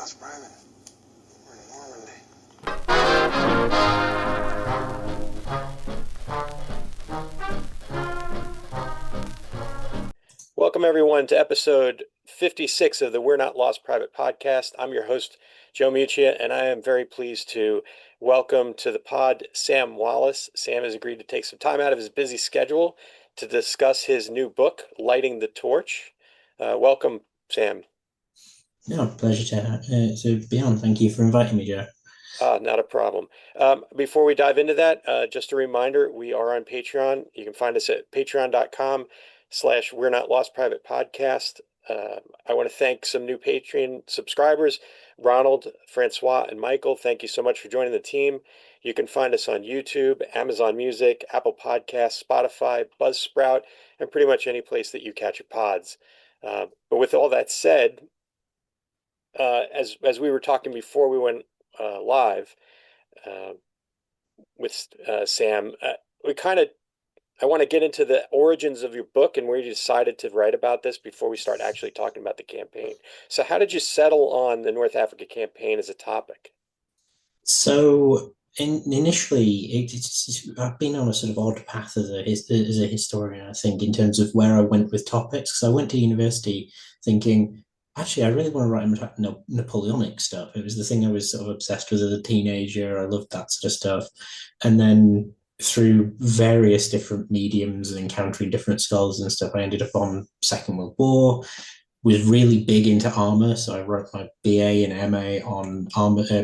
Lost Private. We're in Normandy. Welcome, everyone, to episode 56 of the We're Not Lost Private podcast. I'm your host, Joe Muccia, and I am very pleased to welcome to the pod Sam Wallace. Sam has agreed to take some time out of his busy schedule to discuss his new book, Lighting the Torch. Welcome, Sam. No, pleasure to be on. Thank you for inviting me, Joe. Not a problem. Before we dive into that, just a reminder, we are on Patreon. You can find us at patreon.com/. We're Not Lost Private Podcast. I want to thank some new Patreon subscribers, Ronald, Francois, and Michael. Thank you so much for joining the team. You can find us on YouTube, Amazon Music, Apple Podcasts, Spotify, Buzzsprout, and pretty much any place that you catch your pods. But with all that said, as we were talking before we went live with Sam, I want to get into the origins of your book and where you decided to write about this before we start actually talking about the campaign. So how did you settle on the North Africa campaign as a topic? So initially, I've been on a sort of odd path as a historian, I think, in terms of where I went with topics. Because I went to university thinking, actually, I really want to write about Napoleonic stuff. It was the thing I was sort of obsessed with as a teenager. I loved that sort of stuff. And then through various different mediums and encountering different scholars and stuff, I ended up on Second World War, was really big into armor. So I wrote my BA and MA on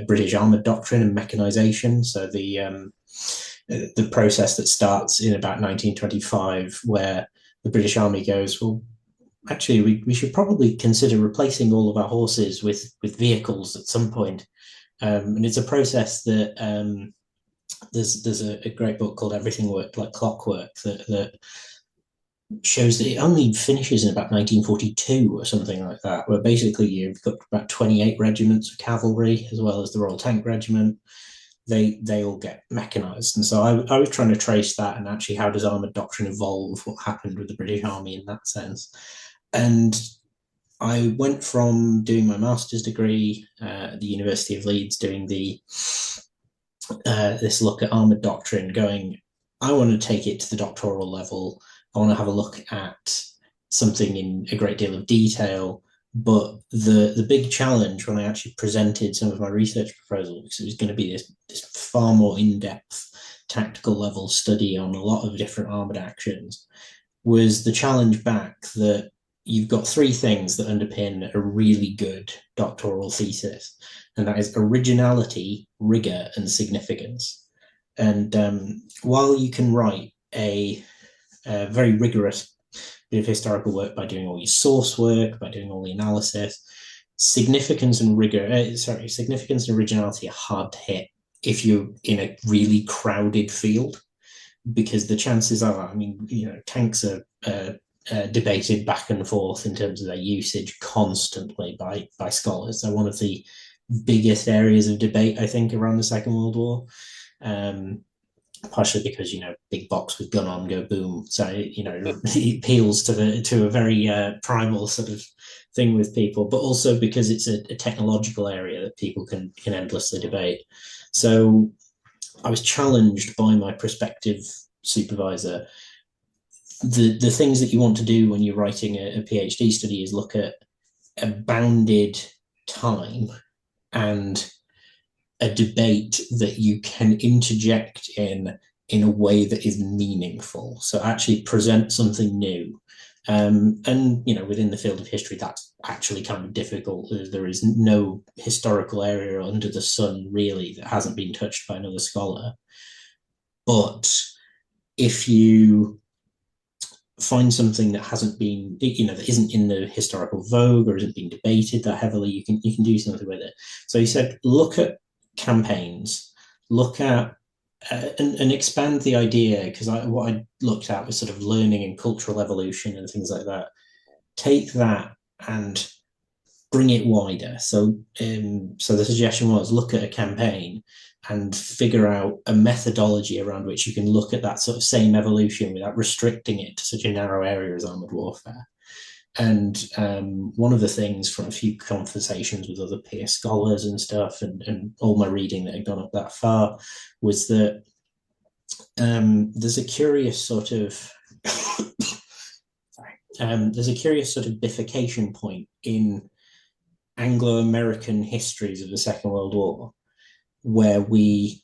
British armored doctrine and mechanization. So the process that starts in about 1925, where the British Army goes, well, actually, we should probably consider replacing all of our horses with vehicles at some point. And it's a process that there's a great book called Everything Worked Like Clockwork that shows that it only finishes in about 1942 or something like that, where basically you've got about 28 regiments of cavalry as well as the Royal Tank Regiment. They all get mechanized. And so I was trying to trace that, and actually how does armored doctrine evolve, what happened with the British Army in that sense. And I went from doing my master's degree at the University of Leeds, doing this look at armored doctrine, going, I want to take it to the doctoral level. I want to have a look at something in a great deal of detail. But the big challenge when I actually presented some of my research proposals, because it was going to be this far more in-depth tactical level study on a lot of different armored actions, was the challenge back that you've got three things that underpin a really good doctoral thesis, and that is originality, rigor, and significance. And while you can write a very rigorous bit of historical work by doing all your source work, by doing all the analysis, significance and originality are hard to hit if you're in a really crowded field, because the chances are, I mean, tanks are debated back and forth in terms of their usage constantly by scholars. They're one of the biggest areas of debate, I think, around the Second World War. Partially because big box with gun on, go boom. So it appeals to a very primal sort of thing with people, but also because it's a technological area that people can endlessly debate. So I was challenged by my prospective supervisor. The things that you want to do when you're writing a PhD study is look at a bounded time and a debate that you can interject in a way that is meaningful. So actually present something new. And within the field of history, that's actually kind of difficult. There is no historical area under the sun really that hasn't been touched by another scholar. But if you find something that hasn't been, that isn't in the historical vogue or isn't being debated that heavily, you can do something with it. So he said, look at campaigns, look at and expand the idea, because what I looked at was sort of learning and cultural evolution and things like that. Take that and bring it wider. So the suggestion was look at a campaign and figure out a methodology around which you can look at that sort of same evolution without restricting it to such a narrow area as armored warfare. And one of the things from a few conversations with other peer scholars and stuff, and all my reading that had gone up that far, was that there's a curious sort of there's a curious sort of bifurcation point in Anglo-American histories of the Second World War, where we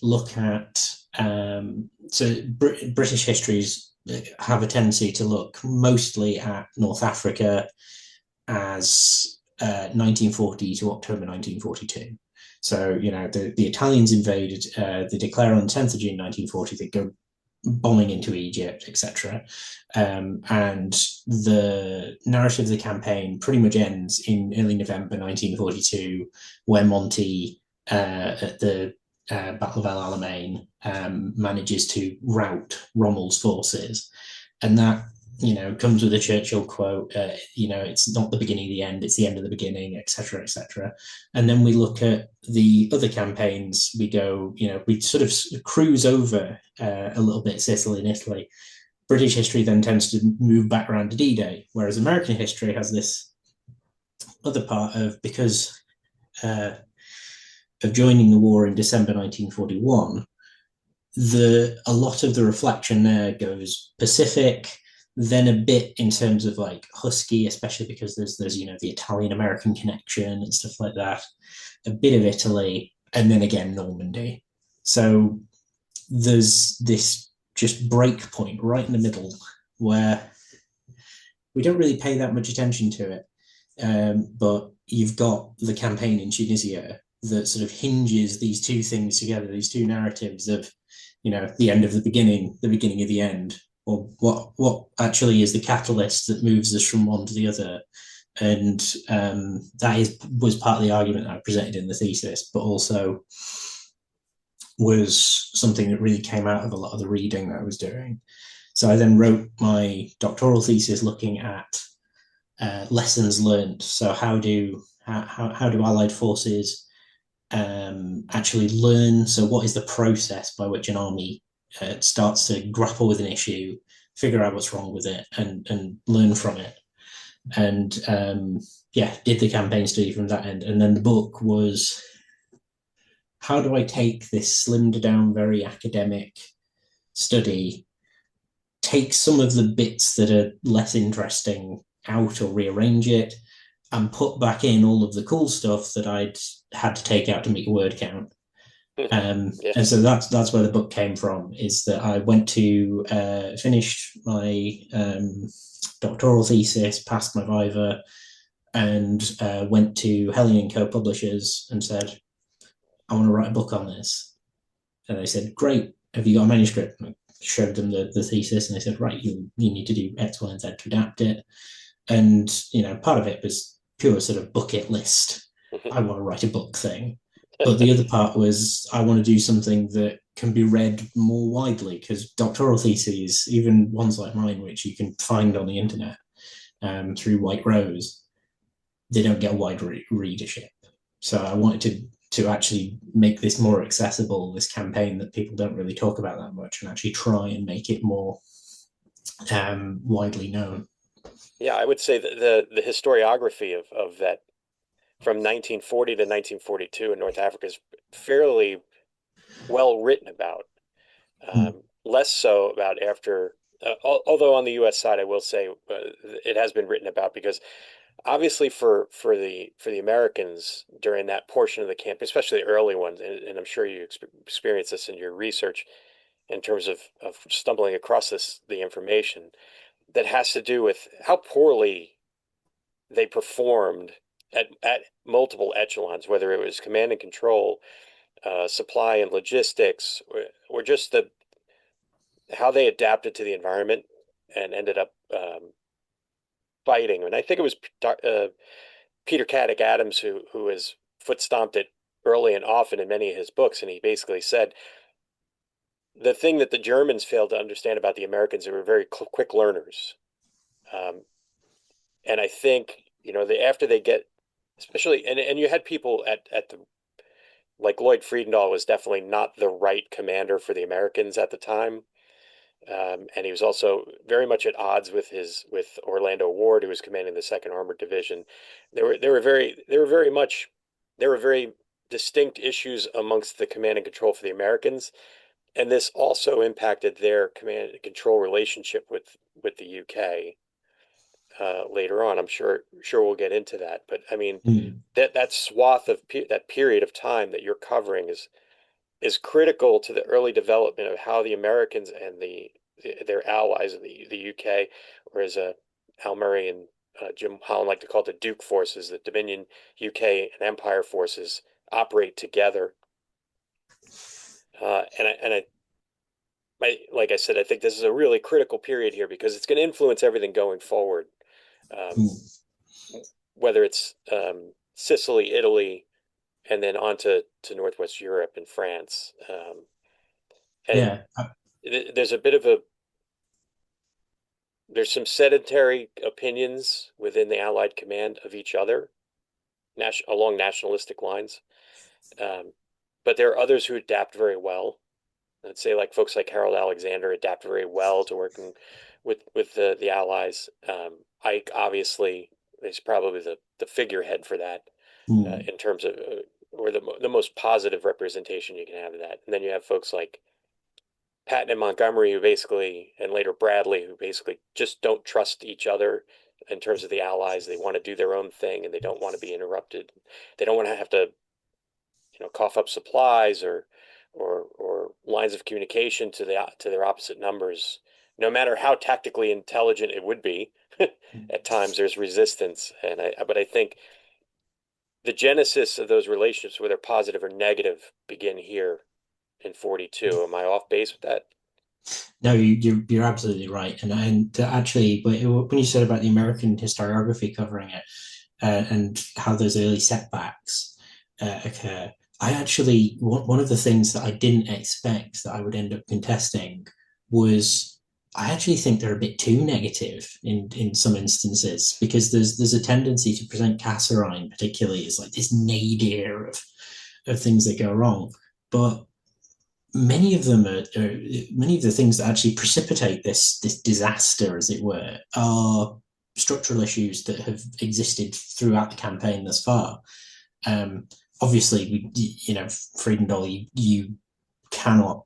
look at British histories have a tendency to look mostly at North Africa as 1940 to October 1942. So, the Italians invaded, they declare on the 10th of June 1940, they go bombing into Egypt, etc. And the narrative of the campaign pretty much ends in early November 1942, where Monty, at the Battle of El Alamein, manages to rout Rommel's forces. And that, comes with a Churchill quote, it's not the beginning of the end, it's the end of the beginning, etc., etc. And then we look at the other campaigns, we go, we sort of cruise over a little bit Sicily and Italy. British history then tends to move back around to D-Day, whereas American history has this other part of, because of joining the war in December 1941, a lot of the reflection there goes Pacific, then a bit in terms of like Husky, especially because there's the Italian American connection and stuff like that, a bit of Italy, and then again Normandy. So there's this just break point right in the middle where we don't really pay that much attention to it, but you've got the campaign in Tunisia that sort of hinges these two things together, these two narratives of, the end of the beginning of the end, or what actually is the catalyst that moves us from one to the other. And was part of the argument that I presented in the thesis, but also was something that really came out of a lot of the reading that I was doing. So I then wrote my doctoral thesis looking at lessons learned. So how do Allied forces actually learn? So what is the process by which an army starts to grapple with an issue, figure out what's wrong with it, and learn from it? And did the campaign study from that end. And then the book was, how do I take this slimmed down, very academic study, take some of the bits that are less interesting out or rearrange it, and put back in all of the cool stuff that I'd had to take out to meet a word count. And so that's where the book came from, is that I went to finish my doctoral thesis, passed my Viva, and went to Hellion & Co. publishers and said, I want to write a book on this. And they said, great, have you got a manuscript? And I showed them the thesis, and they said, right, you need to do X, Y, and Z to adapt it. And, part of it was pure sort of bucket list. I want to write a book thing. But the other part was, I want to do something that can be read more widely, because doctoral theses, even ones like mine, which you can find on the internet through White Rose, they don't get a wide readership. So I wanted to actually make this more accessible, this campaign that people don't really talk about that much, and actually try and make it more widely known. Yeah, I would say that the historiography of that from 1940 to 1942 in North Africa is fairly well written about. Less so about after, although on the U.S. side, I will say it has been written about, because obviously for the Americans during that portion of the campaign, especially the early ones, and I'm sure you experienced this in your research in terms of stumbling across the information that has to do with how poorly they performed at multiple echelons, whether it was command and control, supply and logistics, or just how they adapted to the environment and ended up fighting. And I think it was Peter Caddick Adams who has foot stomped it early and often in many of his books, and he basically said the thing that the Germans failed to understand about the Americans, they were very quick learners. And I think, after they get, especially, and you had people at the, like Lloyd Friedendahl was definitely not the right commander for the Americans at the time. And he was also very much at odds with Orlando Ward, who was commanding the Second Armored Division. There were very distinct issues amongst the command and control for the Americans, and this also impacted their command and control relationship with the UK. Later on, I'm sure we'll get into that. But I mean, that swath of that period of time that you're covering is critical to the early development of how the Americans and their allies in the UK, or as Al Murray and Jim Holland like to call it, the Duke forces, the Dominion, UK, and Empire forces operate together. Like I said, I think this is a really critical period here because it's going to influence everything going forward. Whether it's Sicily, Italy, and then on to Northwest Europe and France. And there's a bit of there's some sedentary opinions within the Allied command of each other, along nationalistic lines. But there are others who adapt very well. I'd say like folks like Harold Alexander adapt very well to working with the Allies. Ike obviously is probably the figurehead for that in terms of or the most positive representation you can have of that. And then you have folks like Patton and Montgomery, who basically, and later Bradley, who basically just don't trust each other in terms of the Allies. They want to do their own thing and they don't want to be interrupted. They don't want to have to, cough up supplies or lines of communication to their opposite numbers. No matter how tactically intelligent it would be, at times there's resistance. But I think the genesis of those relationships, whether positive or negative, begin here in 42. Am I off base with that? No, you're absolutely right. And actually, when you said about the American historiography covering it and how those early setbacks occur, I actually, one of the things that I didn't expect that I would end up contesting was I actually think they're a bit too negative in some instances, because there's a tendency to present Kasserine particularly as like this nadir of things that go wrong. But many of them many of the things that actually precipitate this disaster, as it were, are structural issues that have existed throughout the campaign thus far. Obviously, Friedendahl, you cannot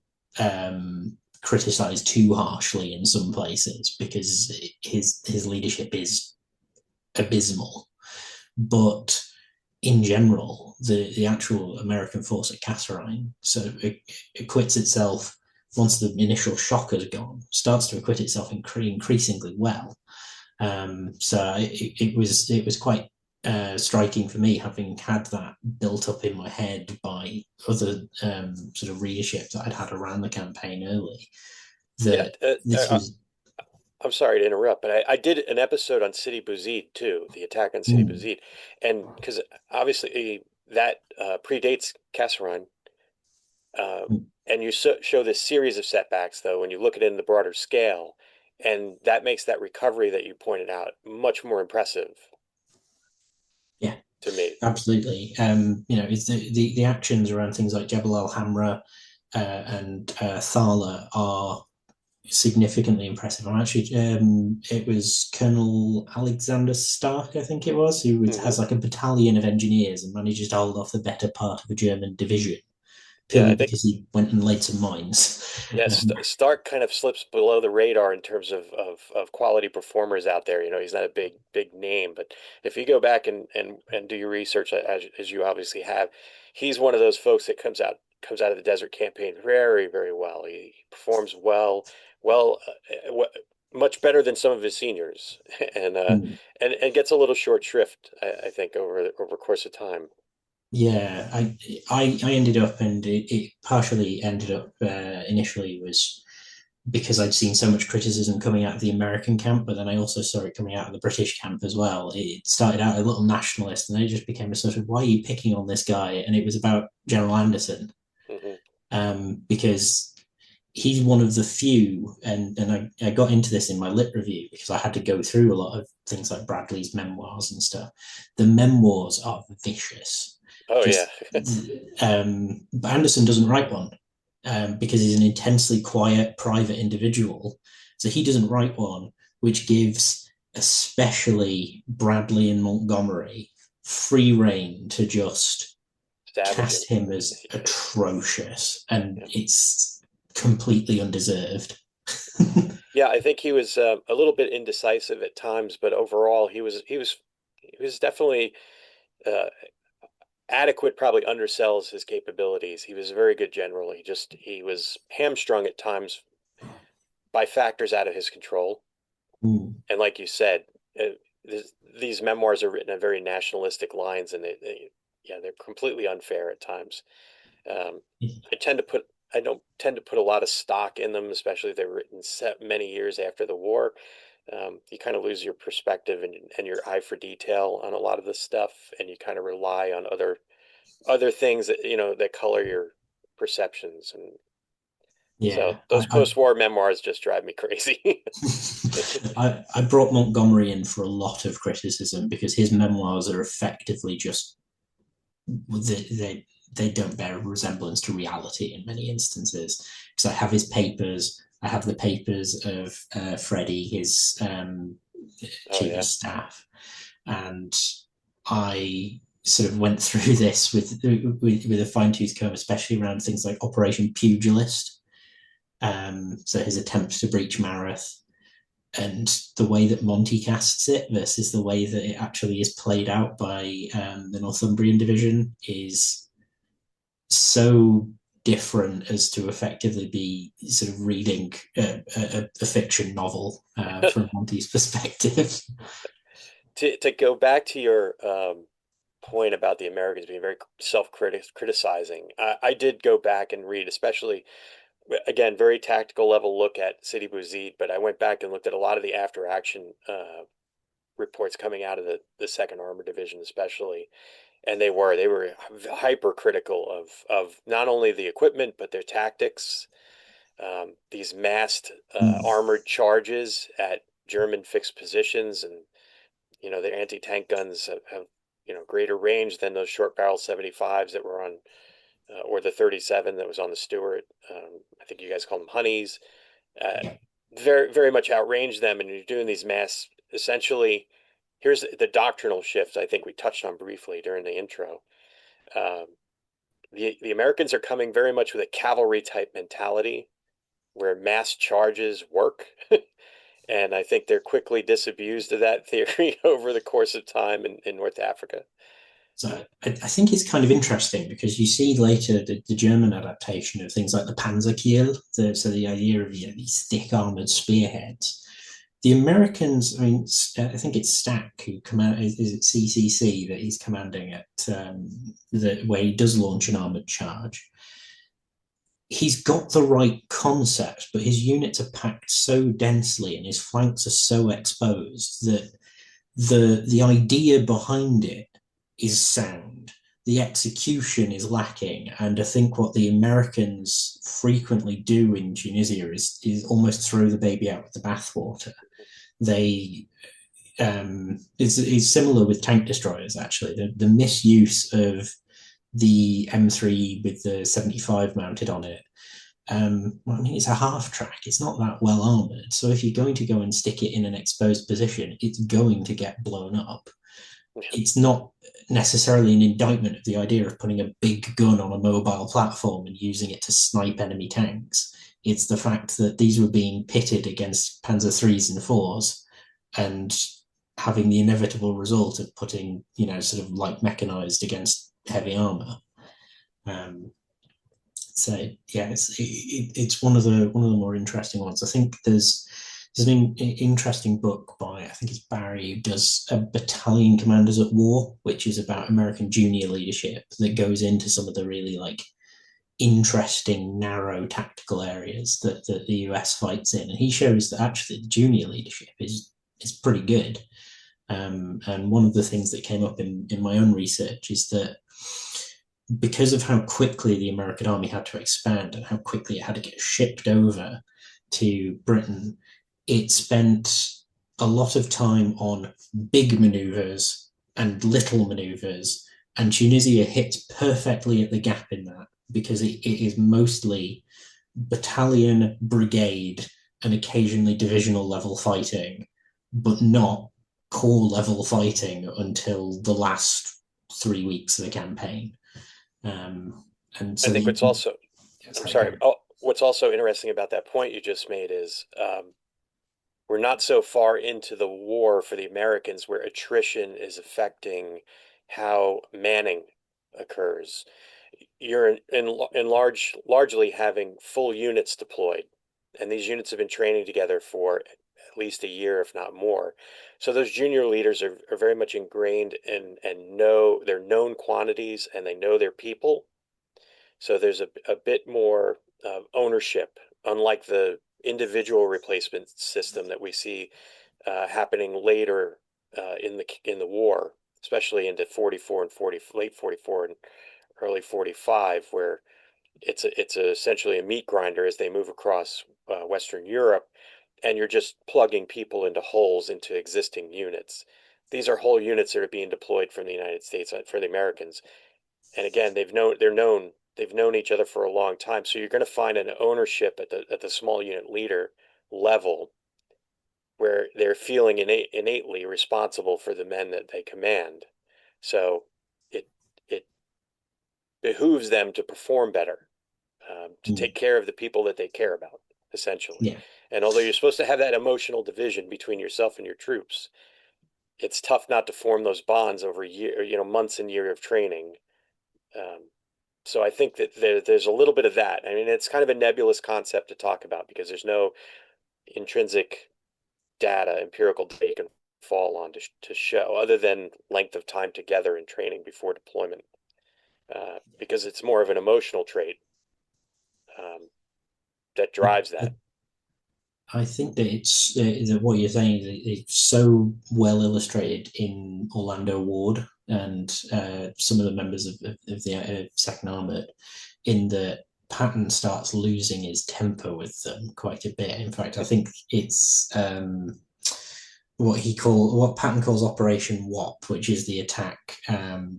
criticize too harshly in some places because his leadership is abysmal. But in general, the actual American force at Kasserine, so it acquits itself once the initial shock has gone, starts to acquit itself increasingly well. So it was quite striking for me, having had that built up in my head by other sort of readership that I'd had around the campaign early. I'm sorry to interrupt, but I did an episode on Sidi Bouzid too, the attack on Sidi Bouzid, and because obviously that predates Kasserine, and you show this series of setbacks, though, when you look at it in the broader scale, and that makes that recovery that you pointed out much more impressive. Yeah, to me, absolutely. It's the actions around things like Jebel al Hamra and Thala are significantly impressive. I'm actually, it was Colonel Alexander Stark, I think it was, who has like a battalion of engineers and manages to hold off the better part of a German division. Purely because he went and laid some mines. Yes, Stark kind of slips below the radar in terms of quality performers out there. He's not a big name, but if you go back and do your research as you obviously have, he's one of those folks that comes out of the Desert Campaign very, very well. He performs well, much better than some of his seniors, and gets a little short shrift, I think, over the course of time. Yeah, I ended up, and it partially ended up initially was because I'd seen so much criticism coming out of the American camp, but then I also saw it coming out of the British camp as well. It started out a little nationalist, and then it just became a sort of, why are you picking on this guy? And it was about General Anderson, because he's one of the few, and I got into this in my lit review because I had to go through a lot of things like Bradley's memoirs and stuff. The memoirs are vicious. Oh, but Anderson doesn't write one. because he's an intensely quiet, private individual. So he doesn't write one, which gives especially Bradley and Montgomery free reign to just cast him as atrocious, and it's completely undeserved. Yeah, I think he was a little bit indecisive at times, but overall he was definitely uh, adequate. Probably undersells his capabilities. He was a very good general. He was hamstrung at times by factors out of his control. Mm. And like you said, uh, these memoirs are written on very nationalistic lines, and yeah, they're completely unfair at times. Um, I don't tend to put a lot of stock in them, especially if they're written many years after the war. You kind of lose your perspective and your eye for detail on a lot of this stuff, and you kind of rely on other things that that color your perceptions. And so Yeah, those post-war memoirs just drive me crazy. I brought Montgomery in for a lot of criticism because his memoirs are effectively just they don't bear a resemblance to reality in many instances. Because I have his papers, I have the papers of Freddie, his chief of staff, and I sort of went through this with a fine tooth comb, especially around things like Operation Pugilist. So his attempt to breach Mareth, and the way that Monty casts it versus the way that it actually is played out by the Northumbrian division is so different as to effectively be sort of reading a fiction novel from Monty's perspective. To go back to your point about the Americans being very self-criticizing, I did go back and read, especially again, very tactical level look at Sidi Bouzid, but I went back and looked at a lot of the after action reports coming out of the Second Armored Division, especially, and they were hypercritical of not only the equipment but their tactics. These massed armored charges at German fixed positions, and their anti-tank guns have greater range than those short barrel 75s that were on or the 37 that was on the Stuart. I think you guys call them honeys. Very, very much outrange them, and you're doing these mass. Essentially, here's the doctrinal shift. I think we touched on briefly during the intro. Um, the Americans are coming very much with a cavalry type mentality, where mass charges work, and I think they're quickly disabused of that theory over the course of time in North Africa. So I think it's kind of interesting because you see later the German adaptation of things like the Panzerkiel, so the idea of these thick armored spearheads. The Americans, I mean, I think it's Stack who is it CCC that he's commanding at where he does launch an armored charge. He's got the right concept, but his units are packed so densely and his flanks are so exposed that the idea behind it is sound. The execution is lacking, and I think what the Americans frequently do in Tunisia is almost throw the baby out with the bathwater. They is similar with tank destroyers. Actually, the misuse of the M3 with the 75 mounted on it. Well, I mean, it's a half track. It's not that well armored. So if you're going to go and stick it in an exposed position, it's going to get blown up. It's not necessarily an indictment of the idea of putting a big gun on a mobile platform and using it to snipe enemy tanks. It's the fact that these were being pitted against Panzer IIIs and IVs and having the inevitable result of putting, sort of light mechanized against heavy armor. So yeah, it's one of the more interesting ones. I think there's been an interesting book by, I think it's Barry, who does a Battalion Commanders at War, which is about American junior leadership that goes into some of the really interesting, narrow tactical areas that the US fights in. And he shows that actually the junior leadership is pretty good. And one of the things that came up in my own research is that because of how quickly the American army had to expand and how quickly it had to get shipped over to Britain, it spent a lot of time on big maneuvers and little maneuvers, and Tunisia hits perfectly at the gap in that. because it is mostly battalion, brigade, and occasionally divisional level fighting, but not core level fighting until the last 3 weeks of the campaign. And I so think the what's also, I'm sorry, sorry, oh, what's also interesting about that point you just made is we're not so far into the war for the Americans where attrition is affecting how manning occurs. You're largely having full units deployed, and these units have been training together for at least a year, if not more. So those junior leaders are very much ingrained and know their known quantities and they know their people. So there's a bit more ownership, unlike the individual replacement system that we see happening later in the war, especially into 44 and 40, late 44 and early 45, where it's essentially a meat grinder as they move across Western Europe, and you're just plugging people into holes into existing units. These are whole units that are being deployed from the United States for the Americans, and again, they've known each other for a long time. So you're going to find an ownership at the small unit leader level where they're feeling innately responsible for the men that they command. So it it behooves them to perform better, to take care of the people that they care about, essentially. yeah, And although you're supposed to have that emotional division between yourself and your troops, it's tough not to form those bonds over months and years of training. Um, so I think that there's a little bit of that. I mean, it's kind of a nebulous concept to talk about because there's no intrinsic data, empirical data you can fall on to show, other than length of time together in training before deployment, because it's more of an emotional trait um, that drives that. I think that it's that what you're saying is it's so well illustrated in Orlando Ward and some of the members of the Second Armored, in that Patton starts losing his temper with them quite a bit. In fact, I think it's what Patton calls Operation WAP, which is the attack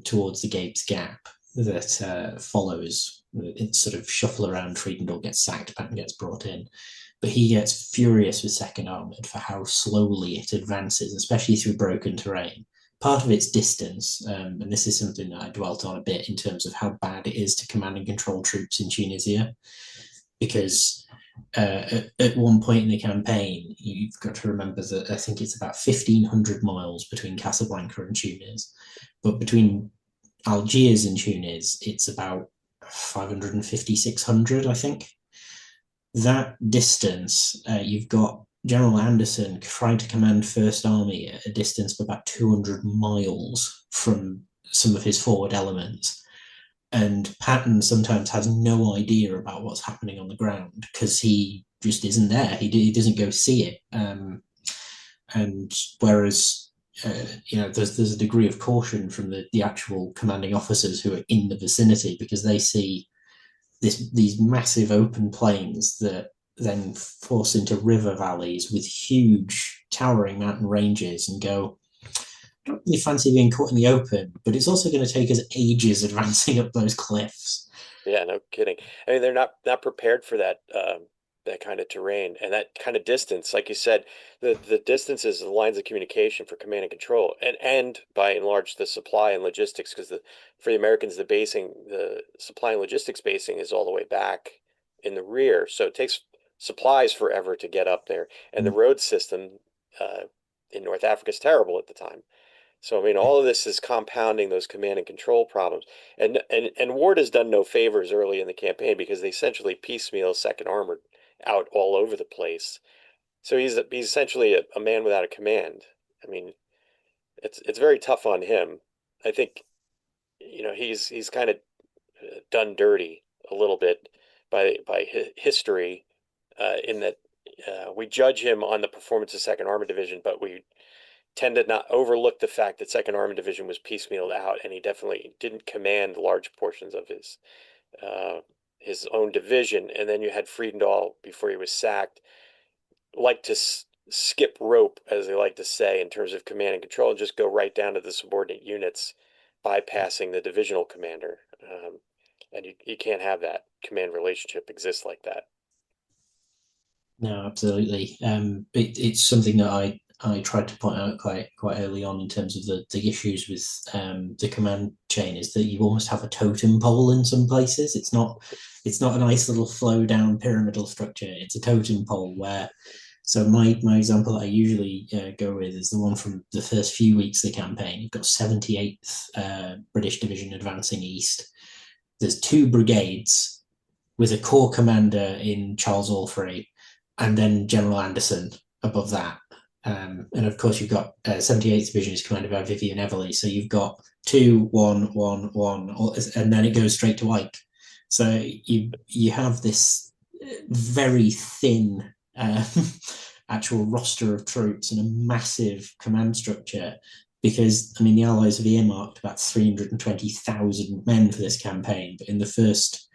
towards the Gapes Gap that follows. It sort of shuffle around. Friedendorf gets sacked, Patton gets brought in, but he gets furious with Second Armored for how slowly it advances, especially through broken terrain. Part of its distance, and this is something that I dwelt on a bit in terms of how bad it is to command and control troops in Tunisia, because at one point in the campaign, you've got to remember that I think it's about 1,500 miles between Casablanca and Tunis, but between Algiers and Tunis, it's about 550, 600, I think. That distance, you've got General Anderson trying to command First Army at a distance of about 200 miles from some of his forward elements. And Patton sometimes has no idea about what's happening on the ground because he just isn't there. He doesn't go see it. And whereas there's a degree of caution from the actual commanding officers who are in the vicinity because they see these massive open plains that then force into river valleys with huge towering mountain ranges and go, I don't really fancy being caught in the open, but it's also going to take us ages advancing up those cliffs. Yeah, no kidding. I mean, they're not prepared for that kind of terrain and that kind of distance. Like you said, the distances, the lines of communication for command and control, and by and large the supply and logistics, because for the Americans the supply and logistics basing is all the way back in the rear, so it takes supplies forever to get up there, and the road system uh, in North Africa is terrible at the time. So I mean, all of this is compounding those command and control problems. And Ward has done no favors early in the campaign because they essentially piecemeal Second Armored out all over the place. So he's essentially a man without a command. I mean, it's very tough on him. I think he's kind of done dirty a little bit by history, in that we judge him on the performance of Second Armored Division, but we tend to not overlook the fact that Second Armored Division was piecemealed out, and he definitely didn't command large portions of his own division. And then you had Friedendahl before he was sacked, like to skip rope, as they like to say, in terms of command and control, and just go right down to the subordinate units, bypassing the divisional commander. and you can't have that command relationship exist like that. No, absolutely. It's something that I tried to point out quite early on in terms of the issues with the command chain is that you almost have a totem pole in some places. It's not a nice little flow down pyramidal structure. It's a totem pole where. So my example that I usually go with is the one from the first few weeks of the campaign. You've got 78th British Division advancing east. There's two brigades with a corps commander in Charles Allfrey, and then General Anderson above that. And of course, you've got 78th Division is commanded by Vivian Everly. So you've got 2, 1, 1, 1, and then it goes straight to Ike. So you have this very thin actual roster of troops and a massive command structure. Because I mean, the Allies have earmarked about 320,000 men for this campaign, but in the first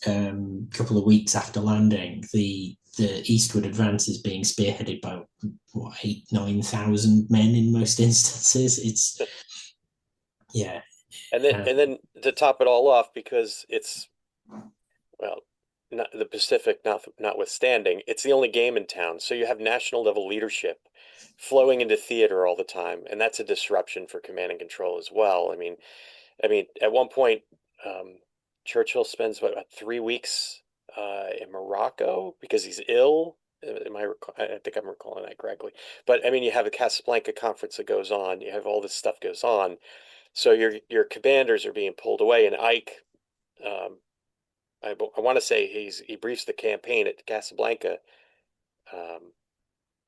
couple of weeks after landing, the eastward advance is being spearheaded by what 8,000-9,000 men in most instances. It's yeah, And then to top it all off, because it's, well, not the Pacific notwithstanding, it's the only game in town. So you have national level leadership flowing into theater all the time, and that's a disruption for command and control as well. I mean, at one point, Churchill spends what, about 3 weeks in Morocco because he's ill. I think I'm recalling that correctly. But I mean, you have a Casablanca conference that goes on. You have all this stuff goes on. So your commanders are being pulled away, and Ike, um, I want to say he briefs the campaign at Casablanca um,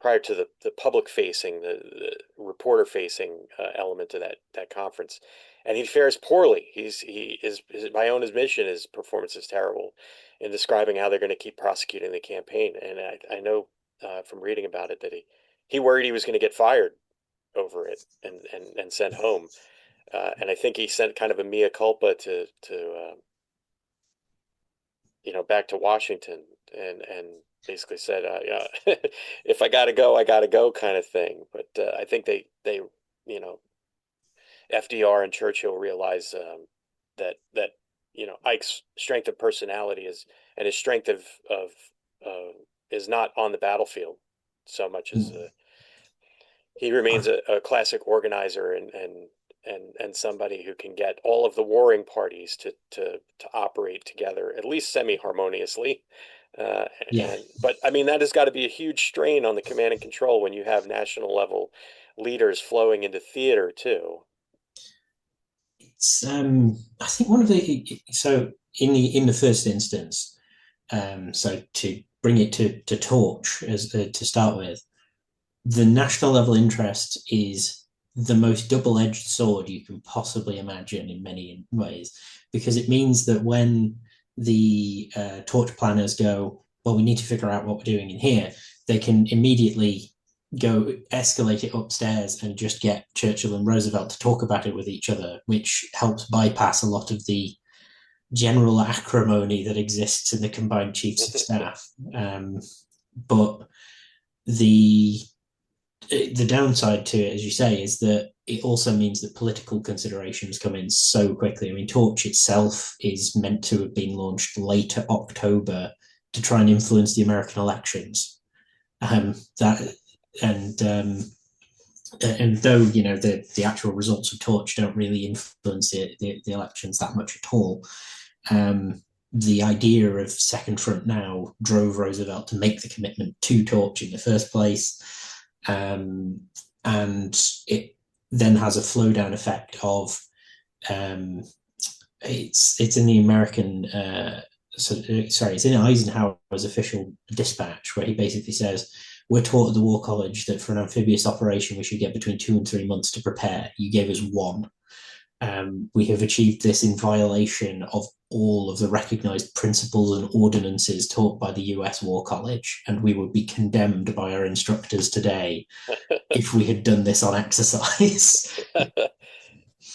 prior to the public facing, the reporter facing element of that conference, and he fares poorly. He is by own admission, his performance is terrible in describing how they're going to keep prosecuting the campaign. And I know from reading about it that he worried he was going to get fired over it and sent home. And I think he sent kind of a mea culpa to back to Washington and basically said, yeah, if I gotta go, I gotta go, kind of thing. But I think they you know FDR and Churchill realized that Ike's strength of personality is and his strength of is not on the battlefield so much as he remains a classic organizer and somebody who can get all of the warring parties to operate together at least semi-harmoniously. Uh, yeah. but I mean that has got to be a huge strain on the command and control when you have national level leaders flowing into theater too. It's I think one of the so in the first instance, so to bring it to torch as to start with, the national level interest is the most double-edged sword you can possibly imagine in many ways, because it means that when the torch planners go, well, we need to figure out what we're doing in here, they can immediately go escalate it upstairs and just get Churchill and Roosevelt to talk about it with each other, which helps bypass a lot of the general acrimony that exists in the combined chiefs of staff. But the the downside to it, as you say, is that it also means that political considerations come in so quickly. I mean, Torch itself is meant to have been launched later October to try and influence the American elections. That and though the actual results of Torch don't really influence the elections that much at all, the idea of Second Front Now drove Roosevelt to make the commitment to Torch in the first place. And it then has a flow down effect of it's in the American it's in Eisenhower's official dispatch where he basically says, we're taught at the War College that for an amphibious operation we should get between 2 and 3 months to prepare. You gave us 1. We have achieved this in violation of all of the recognized principles and ordinances taught by the US War College, and we would be condemned by our instructors today if we had done this on exercise.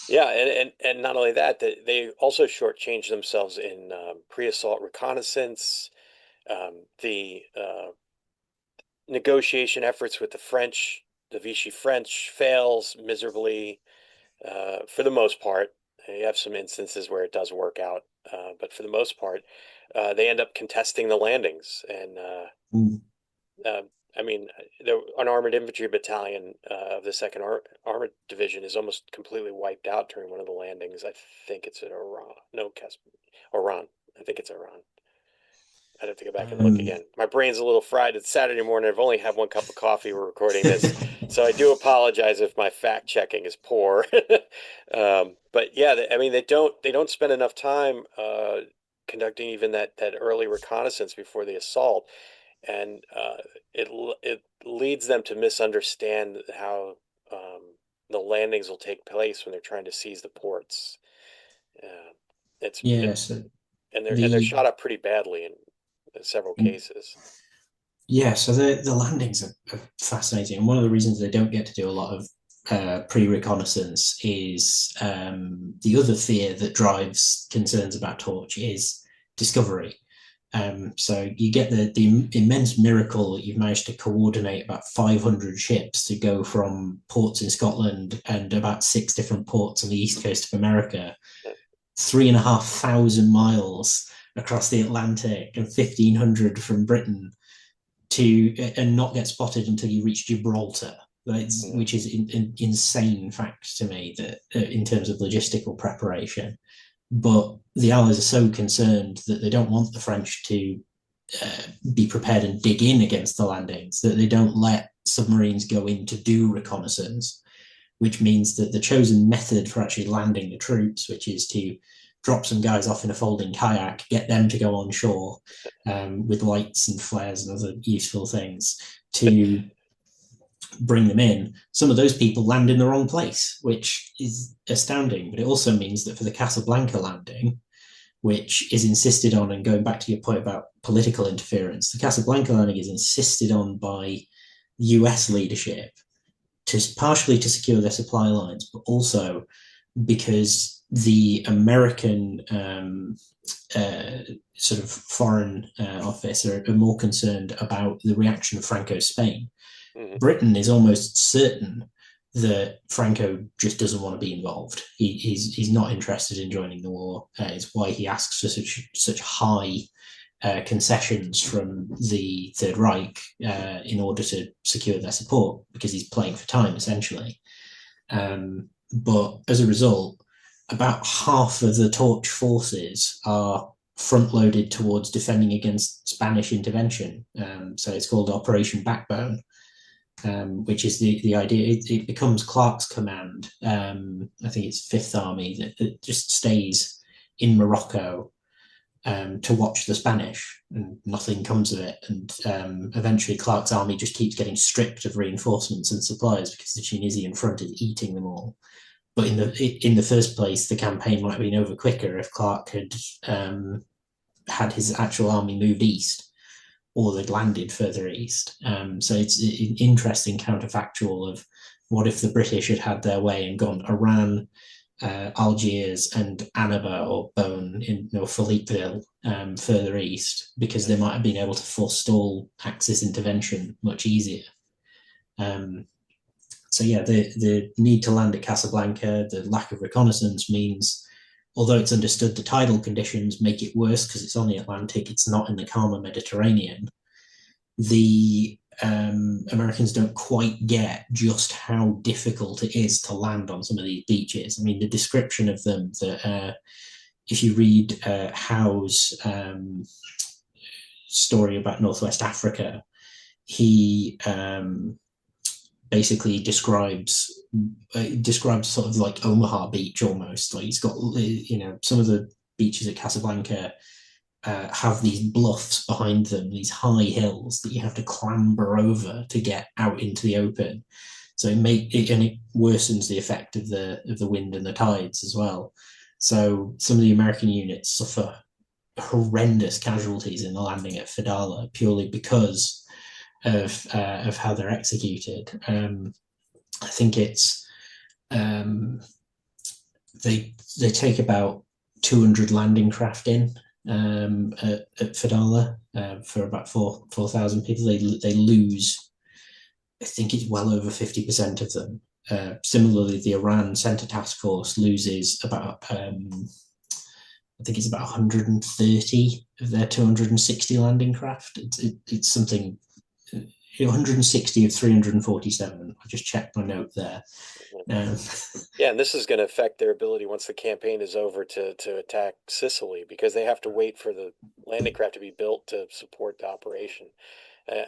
Yeah, and not only that, they also shortchanged themselves in pre-assault reconnaissance, the negotiation efforts with the French. The Vichy French fails miserably for the most part, You have some instances where it does work out, but for the most part, they end up contesting the landings. And Mm. uh, I mean, an armored infantry battalion of the Second Armored Division is almost completely wiped out during one of the landings. I think it's at Iran. No, Iran. I think it's Iran. I'd have to go back and look Um, again. My brain's a little fried. It's Saturday morning. I've only had one cup of coffee. We're recording this, so I do apologize if my fact checking is poor. But yeah, I mean, they don't spend enough time conducting even that early reconnaissance before the assault, and it leads them to misunderstand how the landings will take place when they're trying to seize the ports. Uh, it's yeah, it, so and they're the shot up pretty badly in several cases. yeah, so the landings are fascinating, and one of the reasons they don't get to do a lot of pre-reconnaissance is the other fear that drives concerns about Torch is discovery. So you get the immense miracle that you've managed to coordinate about 500 ships to go from ports in Scotland and about 6 different ports on the east coast of America, 3,500 miles across the Atlantic and 1,500 from Britain to and not get spotted until you reach Gibraltar. Which is insane fact to me that in terms of logistical preparation. But the Allies are so concerned that they don't want the French to be prepared and dig in against the landings that they don't let submarines go in to do reconnaissance, which means that the chosen method for actually landing the troops, which is to drop some guys off in a folding kayak, get them to go on shore with lights and flares and other useful things to bring them in. Some of those people land in the wrong place, which is astounding. But it also means that for the Casablanca landing, which is insisted on, and going back to your point about political interference, the Casablanca landing is insisted on by US leadership partially to secure their supply lines, but also because the American sort of foreign office are more concerned about the reaction of Franco's Spain. Mm-hmm. Britain is almost certain that Franco just doesn't want to be involved. He's not interested in joining the war. It's why he asks for such high concessions from the Third Reich in order to secure their support, because he's playing for time, essentially. But as a result, about half of the Torch forces are front-loaded towards defending against Spanish intervention. So it's called Operation Backbone, which is the idea. It becomes Clark's command. I think it's Fifth Army that just stays in Morocco to watch the Spanish, and nothing comes of it. And eventually Clark's army just keeps getting stripped of reinforcements and supplies because the Tunisian front is eating them all. But in the first place, the campaign might have been over quicker if Clark had had his actual army moved east, or they'd landed further east. So it's an interesting counterfactual of what if the British had had their way and gone Oran, Algiers and Annaba or Bone or Philippeville further east, because they might have been able to forestall Axis intervention much easier. So yeah, the need to land at Casablanca, the lack of reconnaissance means, although it's understood the tidal conditions make it worse because it's on the Atlantic, it's not in the calmer Mediterranean. The Americans don't quite get just how difficult it is to land on some of these beaches. I mean, the description of them, that if you read Howe's story about Northwest Africa, he basically describes sort of like Omaha Beach almost. Like, it's got, some of the beaches at Casablanca have these bluffs behind them, these high hills that you have to clamber over to get out into the open. So it worsens the effect of the wind and the tides as well. So some of the American units suffer horrendous casualties in the landing at Fadala purely because of how they're executed. I think it's they take about 200 landing craft in at Fadala for about 4,000 people. They lose, I think it's well over 50% of them. Similarly, the Iran Center Task Force loses about, I think it's about 130 of their 260 landing craft. It's something, 160 of 347. I just checked my note there. Yeah, and this is going to affect their ability once the campaign is over to attack Sicily, because they have to wait for the landing craft to be built to support the operation. Uh,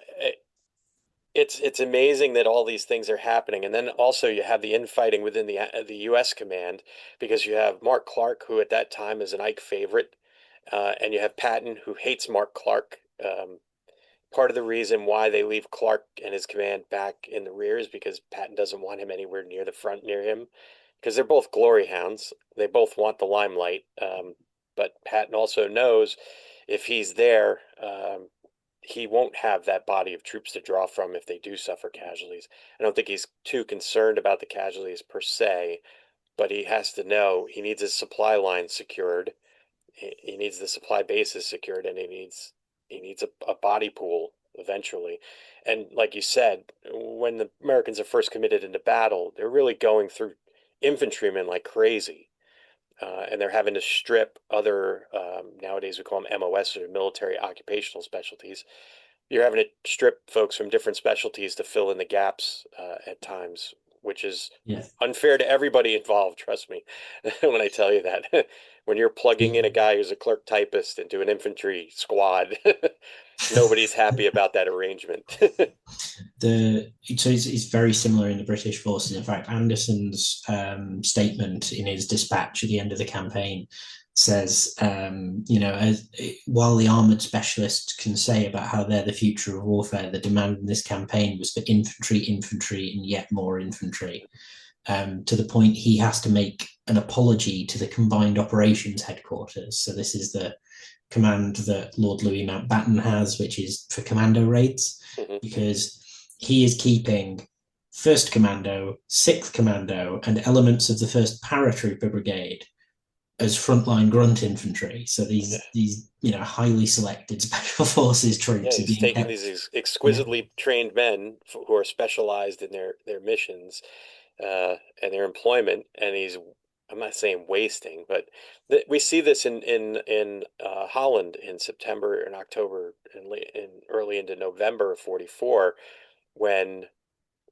it's amazing that all these things are happening, and then also you have the infighting within the U.S. command, because you have Mark Clark, who at that time is an Ike favorite, and you have Patton, who hates Mark Clark. Part of the reason why they leave Clark and his command back in the rear is because Patton doesn't want him anywhere near the front near him, because they're both glory hounds. They both want the limelight, but Patton also knows if he's there, he won't have that body of troops to draw from if they do suffer casualties. I don't think he's too concerned about the casualties per se, but he has to know he needs his supply line secured. He needs the supply bases secured, and he needs a body pool eventually. And like you said, when the Americans are first committed into battle, they're really going through infantrymen like crazy. And they're having to strip other, nowadays we call them MOS, or military occupational specialties. You're having to strip folks from different specialties to fill in the gaps at times, which is Yeah. unfair to everybody involved. Trust me when I tell you that. When you're plugging in a guy who's a clerk typist into an infantry squad, nobody's happy about that arrangement. So it's very similar in the British forces. In fact, Anderson's statement in his dispatch at the end of the campaign says, while the armored specialists can say about how they're the future of warfare, the demand in this campaign was for infantry, and yet more infantry. To the point he has to make an apology to the Combined Operations Headquarters. So this is the command that Lord Louis Mountbatten has, which is for commando raids, because he is keeping 1st Commando, 6th Commando, and elements of the 1st Paratrooper Brigade as frontline grunt infantry. So these highly selected special forces troops. Yeah, he's taking these exquisitely trained men who are specialized in their missions and their employment, and I'm not saying wasting, but we see this in Holland in September and October and early into November of '44, when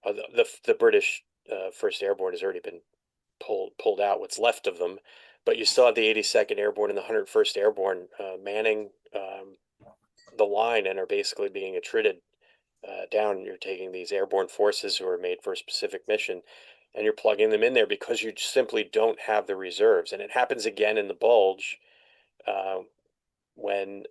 the British First Airborne has already been pulled out, what's left of them, but you still have the 82nd Airborne and the 101st Airborne manning the line, and are basically being attrited down. You're taking these airborne forces who are made for a specific mission, and you're plugging them in there because you simply don't have the reserves. And it happens again in the Bulge when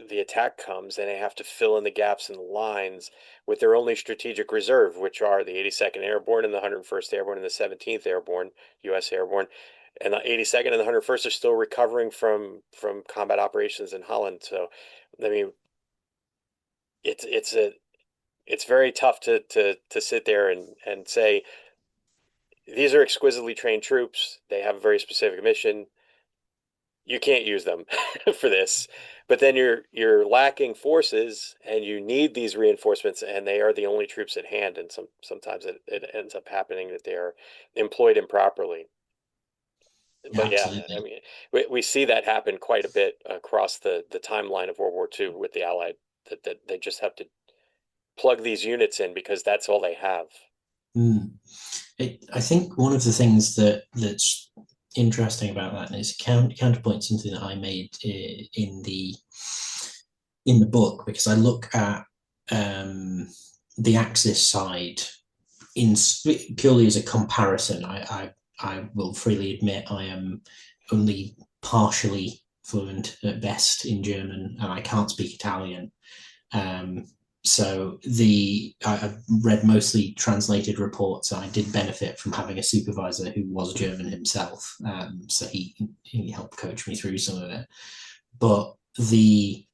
the attack comes, and they have to fill in the gaps in the lines with their only strategic reserve, which are the 82nd Airborne and the 101st Airborne and the 17th Airborne, U.S. Airborne. And the 82nd and the 101st are still recovering from combat operations in Holland. So, I mean, it's very tough to sit there and say these are exquisitely trained troops. They have a very specific mission. You can't use them for this, but then you're lacking forces, and you need these reinforcements, and they are the only troops at hand. And sometimes it ends up happening that they are employed improperly. But yeah, I mean, we see that happen quite a bit across the timeline of World War II with the Allied, that they just have to plug these units in because that's all they have. I think one of the things that's interesting about that is counterpoint something that I made in the book, because I look at the Axis side in purely as a comparison. I will freely admit I am only partially fluent at best in German, and I can't speak Italian. So I've read mostly translated reports, and I did benefit from having a supervisor who was German himself. So he helped coach me through some of it. But the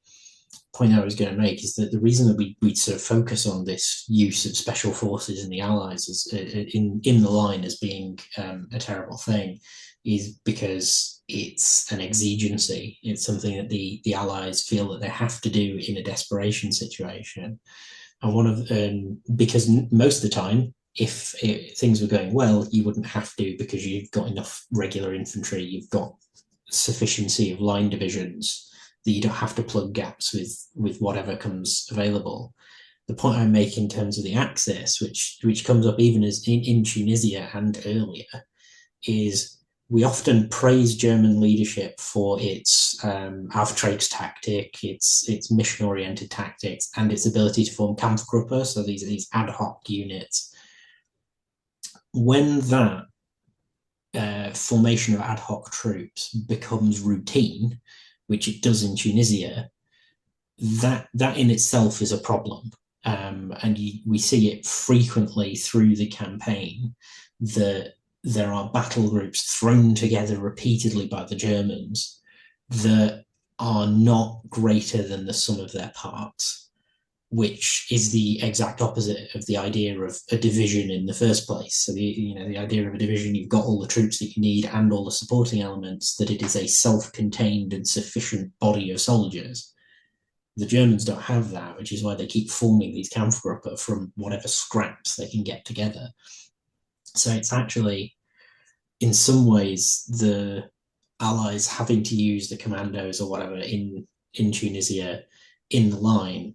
point I was going to make is that the reason that we sort of focus on this use of special forces in the Allies in the line as being a terrible thing is because it's an exigency. It's something that the Allies feel that they have to do in a desperation situation. And because most of the time, if things were going well, you wouldn't have to, because you've got enough regular infantry, you've got sufficiency of line divisions that you don't have to plug gaps with whatever comes available. The point I make in terms of the Axis, which comes up even as in Tunisia and earlier, is we often praise German leadership for its Auftrags its mission-oriented tactics, and its ability to form Kampfgruppe, so these ad hoc units. When that formation of ad hoc troops becomes routine, which it does in Tunisia, that in itself is a problem. And we see it frequently through the campaign that there are battle groups thrown together repeatedly by the Germans that are not greater than the sum of their parts, which is the exact opposite of the idea of a division in the first place. So the idea of a division, you've got all the troops that you need and all the supporting elements, that it is a self-contained and sufficient body of soldiers. The Germans don't have that, which is why they keep forming these Kampfgruppe from whatever scraps they can get together. So it's actually, in some ways, the Allies having to use the commandos or whatever in Tunisia in the line,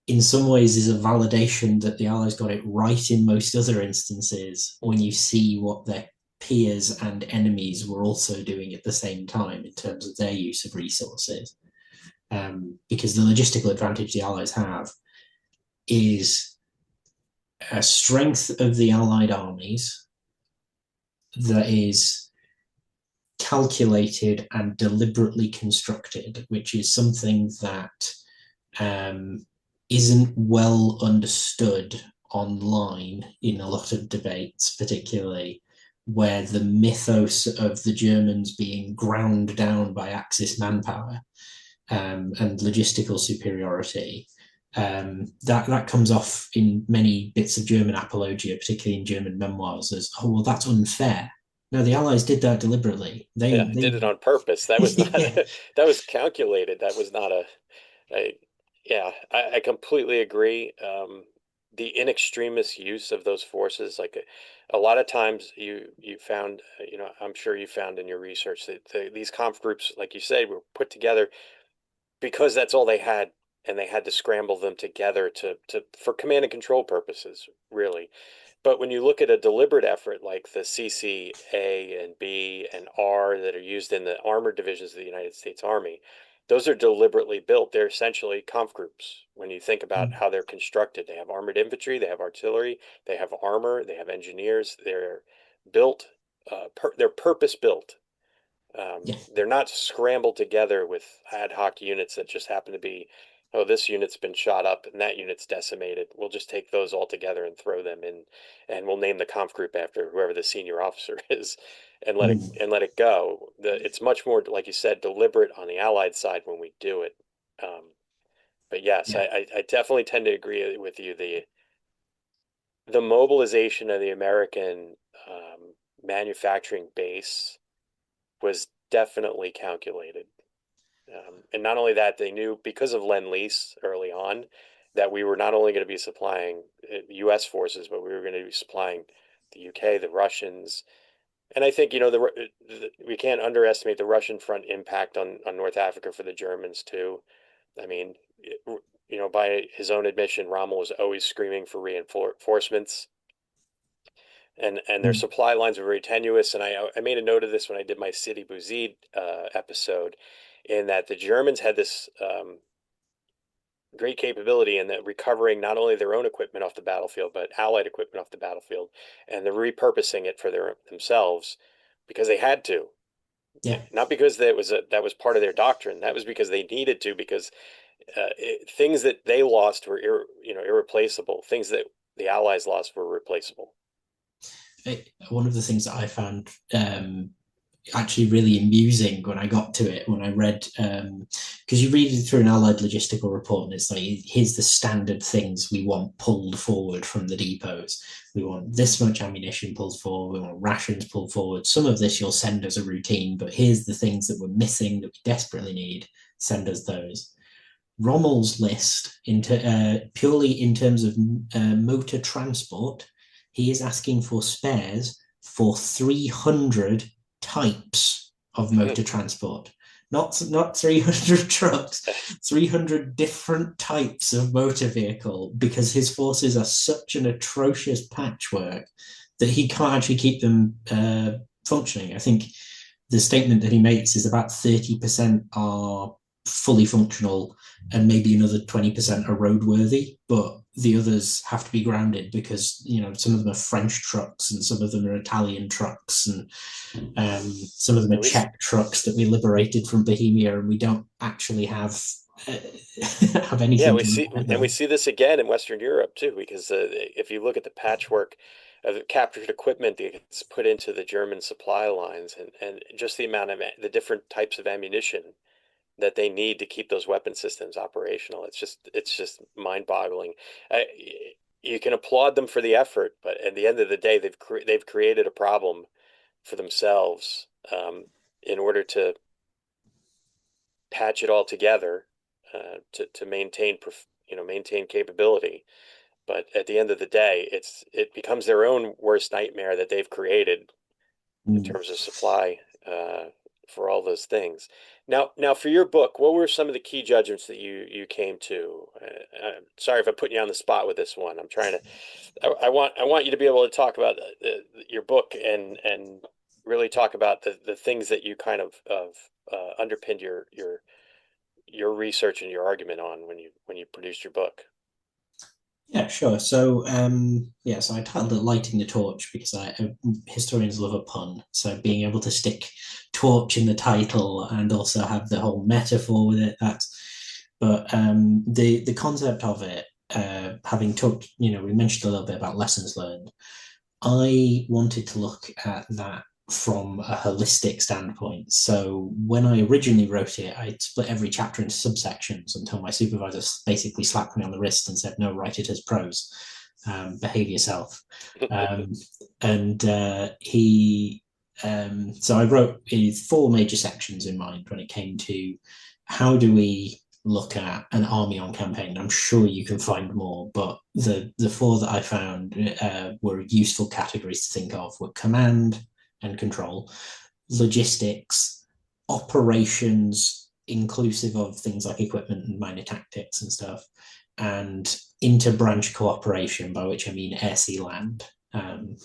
in some ways is a validation that the Allies got it right in most other instances, when you see what their peers and enemies were also doing at the same time in terms of their use of resources. Because the logistical advantage the Allies have is a strength of the Allied armies that is calculated and deliberately constructed, which is something that isn't well understood online in a lot of debates, particularly where the mythos of the Germans being ground down by Axis manpower and logistical superiority, that comes off in many bits of German apologia, particularly in German memoirs, as, oh, well, that's unfair. No, the Allies did that deliberately. They did it on purpose. That was not yeah. that was calculated. That was not I completely agree. The in extremis use of those forces, like a lot of times you found, I'm sure you found in your research that these conf groups, like you said, were put together because that's all they had, and they had to scramble them together to for command and control purposes, really. But when you look at a deliberate effort like the CCA and B and R that are used in the armored divisions of the United States Army, those are deliberately built. They're essentially conf groups. When you think about how they're constructed, they have armored infantry, they have artillery, they have armor, they have engineers. They're built, they're purpose built. Yeah. They're not scrambled together with ad hoc units that just happen to be, oh, this unit's been shot up and that unit's decimated. We'll just take those all together and throw them in, and we'll name the conf group after whoever the senior officer is, and let it go. It's much more, like you said, deliberate on the Allied side when we do it. But yes, Yeah. I definitely tend to agree with you. The mobilization of the American manufacturing base was definitely calculated. And not only that, they knew, because of Lend-Lease early on, that we were not only going to be supplying U.S. forces, but we were going to be supplying the U.K., the Russians. And I think, we can't underestimate the Russian front impact on North Africa for the Germans, too. I mean, by his own admission, Rommel was always screaming for reinforcements. And their supply lines were very tenuous. And I made a note of this when I did my Sidi Bouzid episode, in that the Germans had this great capability in that recovering not only their own equipment off the battlefield, but Allied equipment off the battlefield, and they're repurposing it for themselves because they had to. Yeah. Not because that was part of their doctrine. That was because they needed to, because things that they lost were irreplaceable. Things that the Allies lost were replaceable. One of the things that I found actually really amusing when I got to it, when I read, because you read it through an Allied logistical report, and it's like, here's the standard things we want pulled forward from the depots. We want this much ammunition pulled forward, we want rations pulled forward. Some of this you'll send as a routine, but here's the things that we're missing that we desperately need. Send us those. Rommel's list, purely in terms of motor transport, he is asking for spares for 300 types of motor transport. Not 300 trucks, 300 different types of motor vehicle, because his forces are such an atrocious patchwork that he can't actually keep them functioning. I think the statement that he makes is about 30% are fully functional and maybe another 20% are roadworthy, but the others have to be grounded because, you know, some of them are French trucks and some of them are Italian trucks and some of them are Czech trucks that we liberated from Bohemia, and we don't actually have have anything. Yeah, we see this again in Western Europe too, because if you look at the patchwork of captured equipment that gets put into the German supply lines, and just the amount of the different types of ammunition that they need to keep those weapon systems operational, it's just mind-boggling. You can applaud them for the effort, but at the end of the day, they've created a problem for themselves in order to patch it all together to maintain capability. But at the end of the day, it becomes their own worst nightmare that they've created in terms of supply for all those things. Now, for your book, what were some of the key judgments that you came to? Sorry if I'm putting you on the spot with this one. I'm trying to. I want you to be able to talk about your book and really talk about the things that you kind of underpinned your research and your argument on when you produced your book. Yeah, sure. So, so I titled it "Lighting the Torch" because historians love a pun. So, being able to stick torch in the title and also have the whole metaphor with it. But the concept of it, having talked, we mentioned a little bit about lessons learned. I wanted to look at that from a holistic standpoint. So when I originally wrote it, I split every chapter into subsections until my supervisor basically slapped me on the wrist and said, "No, write it as prose. Behave yourself." And he, so I wrote 4 major sections in mind when it came to how do we look at an army on campaign. I'm sure you can find more, but the 4 that I found were useful categories to think of were command and control, logistics, operations, inclusive of things like equipment and minor tactics and stuff, and inter-branch cooperation, by which I mean air, sea, land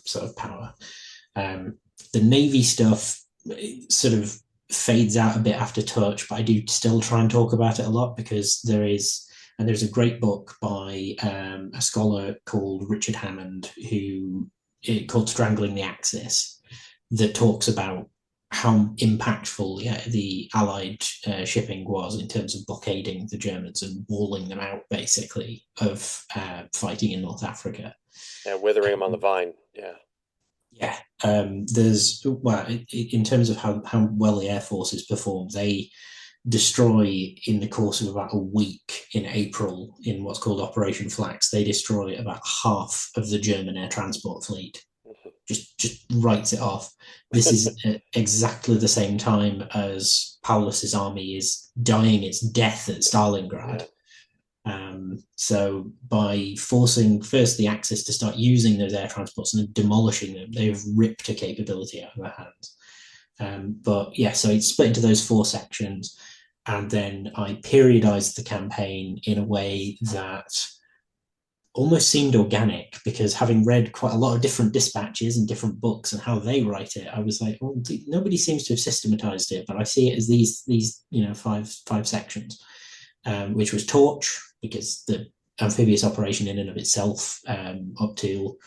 sort of power. The Navy stuff sort of fades out a bit after touch, but I do still try and talk about it a lot because there's a great book by a scholar called Richard Hammond called Strangling the Axis, that talks about how impactful the Allied shipping was in terms of blockading the Germans and walling them out, basically, of fighting in North Africa. Yeah, withering them on the vine. Yeah. Yeah. In terms of how well the Air Forces performed, they destroy in the course of about a week in April in what's called Operation Flax. They destroy about half of the German air transport fleet. Just writes it off. This is exactly the same time as Paulus's army is dying its death at Stalingrad. So by forcing first the Axis to start using those air transports and demolishing them, they've ripped a capability out of their hands. So it's split into those 4 sections, and then I periodized the campaign in a way that almost seemed organic, because having read quite a lot of different dispatches and different books and how they write it, I was like, well, nobody seems to have systematized it, but I see it as these 5 sections, which was torch, because the amphibious operation in and of itself up to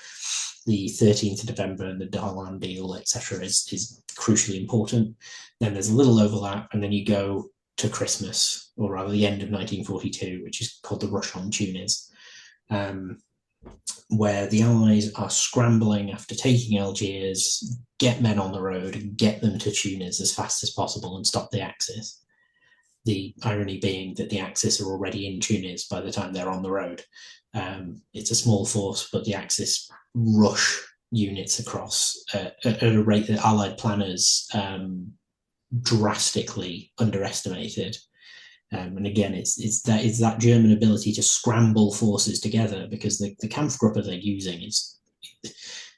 the 13th of November and the Darlan deal, etc., is crucially important. Then there's a little overlap, and then you go to Christmas, or rather the end of 1942, which is called the Rush on Tunis, where the Allies are scrambling after taking Algiers, get men on the road and get them to Tunis as fast as possible and stop the Axis. The irony being that the Axis are already in Tunis by the time they're on the road. It's a small force, but the Axis rush units across at a rate that Allied planners drastically underestimated. And again, it's that German ability to scramble forces together, because the Kampfgruppe they're using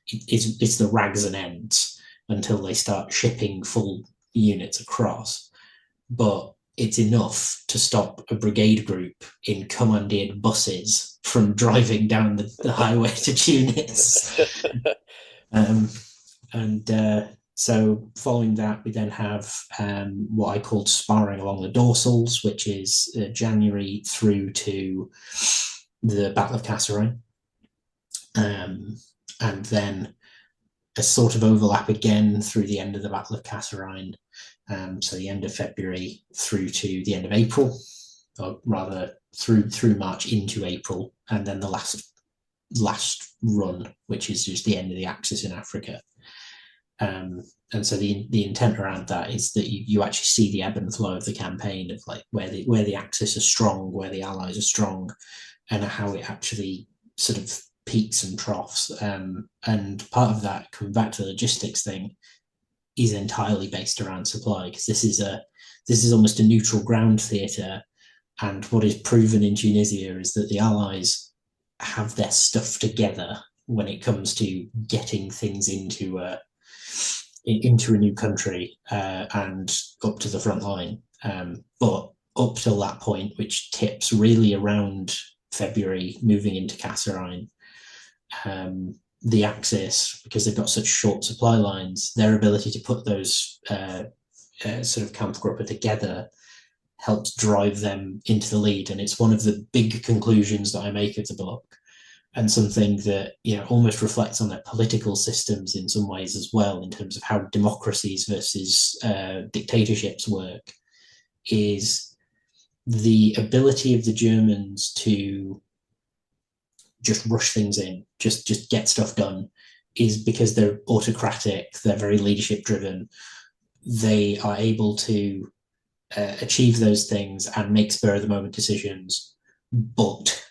it's the rags and ends until they start shipping full units across. But it's enough to stop a brigade group in commandeered buses from driving down the highway to Tunis. So following that, we then have what I called sparring along the dorsals, which is January through to the Battle of Kasserine. And then a sort of overlap again through the end of the Battle of Kasserine. So the end of February through to the end of April, or rather through March into April, and then the last run, which is just the end of the Axis in Africa. And so the intent around that is that you actually see the ebb and flow of the campaign, of like where the Axis are strong, where the Allies are strong, and how it actually sort of peaks and troughs. And part of that, coming back to the logistics thing, is entirely based around supply, because this is almost a neutral ground theatre. And what is proven in Tunisia is that the Allies have their stuff together when it comes to getting things into a new country and up to the front line. But up till that point, which tips really around February, moving into Kasserine, the Axis, because they've got such short supply lines, their ability to put those sort of Kampfgruppe together helps drive them into the lead. And it's one of the big conclusions that I make of the book, and something that, you know, almost reflects on their political systems in some ways as well, in terms of how democracies versus dictatorships work, is the ability of the Germans to just rush things in, just get stuff done, is because they're autocratic, they're very leadership driven. They are able to achieve those things and make spur of the moment decisions, but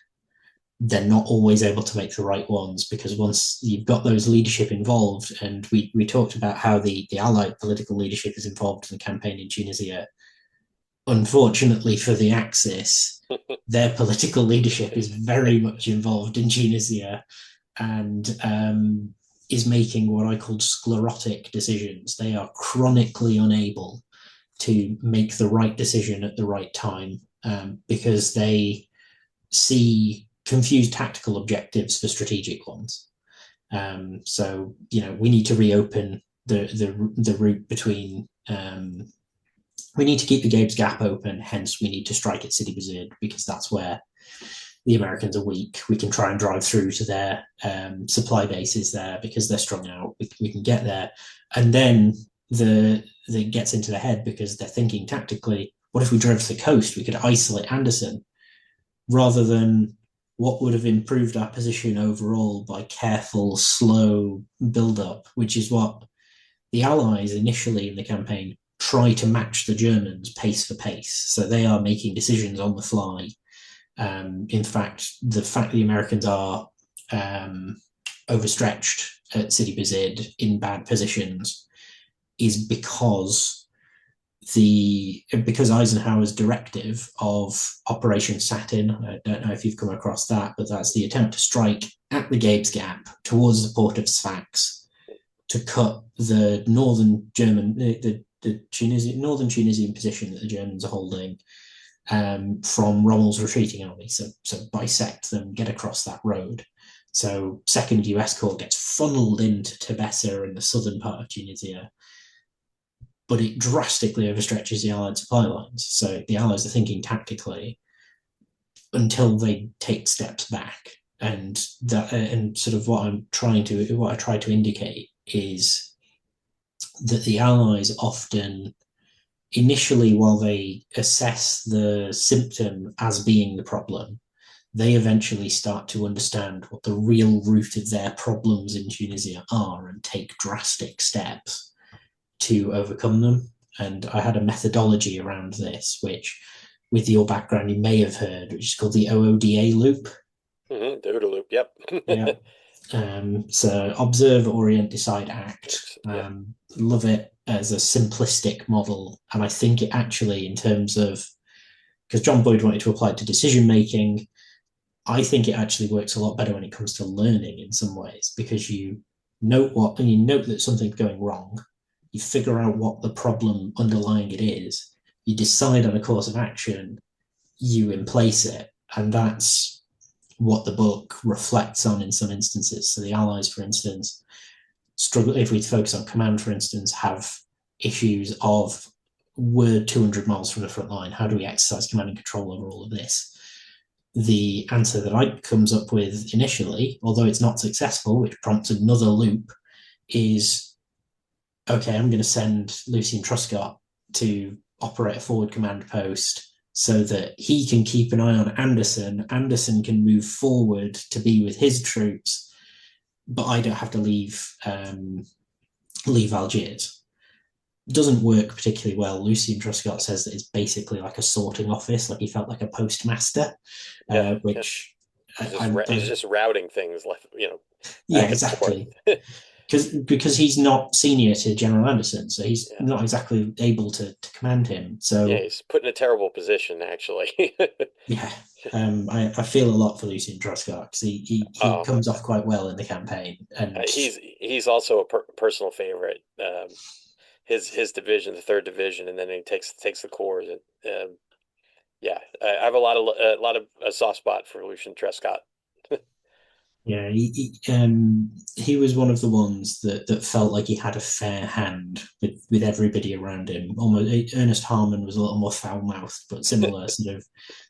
they're not always able to make the right ones, because once you've got those leadership involved, and we talked about how the Allied political leadership is involved in the campaign in Tunisia, unfortunately for the Axis, their political leadership is very much involved in Tunisia, and is making what I called sclerotic decisions. They are chronically unable to make the right decision at the right time, because they see confused tactical objectives for strategic ones. So, you know, we need to reopen the route between we need to keep the Gabes Gap open, hence we need to strike at Sidi Bouzid, because that's where the Americans are weak. We can try and drive through to their supply bases there, because they're strung out. We can get there. And then it gets into their head, because they're thinking tactically, what if we drove to the coast? We could isolate Anderson, rather than what would have improved our position overall by careful, slow build-up, which is what the Allies initially in the campaign try to match the Germans pace for pace. So they are making decisions on the fly. In fact, the Americans are overstretched at Sidi Bouzid in bad positions is because Eisenhower's directive of Operation Satin, I don't know if you've come across that, but that's the attempt to strike at the Gabes Gap towards the port of Sfax to cut the northern Tunisian position that the Germans are holding from Rommel's retreating army. So bisect them, get across that road. So 2nd US Corps gets funneled into Tebessa in the southern part of Tunisia, but it drastically overstretches the Allied supply lines. So the Allies are thinking tactically until they take steps back. And sort of what I try to indicate is that the Allies often, initially, while they assess the symptom as being the problem, they eventually start to understand what the real root of their problems in Tunisia are and take drastic steps to overcome them. And I had a methodology around this, which, with your background, you may have heard, which is called the OODA loop. Mm-hmm, the OODA loop, yep. Yeah. So observe, orient, decide, act. Love it as a simplistic model. And I think it actually, in terms of, because John Boyd wanted to apply it to decision making. I think it actually works a lot better when it comes to learning in some ways, because you note that something's going wrong, you figure out what the problem underlying it is, you decide on a course of action, you in place it, and that's what the book reflects on in some instances. So the Allies, for instance, struggle, if we focus on command, for instance, have issues of, we're 200 miles from the front line, how do we exercise command and control over all of this? The answer that Ike comes up with initially, although it's not successful, which prompts another loop, is, okay, I'm going to send Lucien Truscott to operate a forward command post so that he can keep an eye on Anderson. Anderson can move forward to be with his troops, but I don't have to leave Algiers. Doesn't work particularly well. Lucien Truscott says that it's basically like a sorting office, like he felt like a postmaster, which he's just routing things, like, yeah, exactly. Because he's not senior to General Anderson, so he's not exactly able to command him. So yeah, he's put in a terrible position, actually. Yeah, I feel a lot for Lucien Truscott, because he comes off quite well in the campaign, and he's also a personal favorite. His division, the 3rd Division, and then he takes the corps. And yeah, I have a lot of a soft spot for Lucien Truscott. Yeah, he was one of the ones that felt like he had a fair hand with everybody around him. Almost Ernest Harman was a little more foul-mouthed, but similar sort of.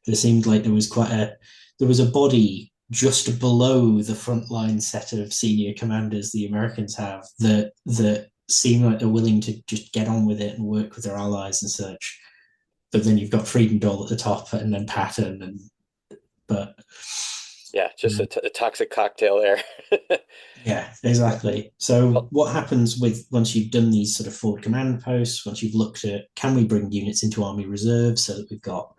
There seemed like there was a body just below the frontline set of senior commanders the Americans have that seem like they're willing to just get on with it and work with their allies and such. But then you've got Friedendahl at the top, and then Patton, but. Yeah, just a toxic cocktail there. Yeah, exactly. So what happens once you've done these sort of forward command posts, once you've looked at, can we bring units into Army Reserve so that we've got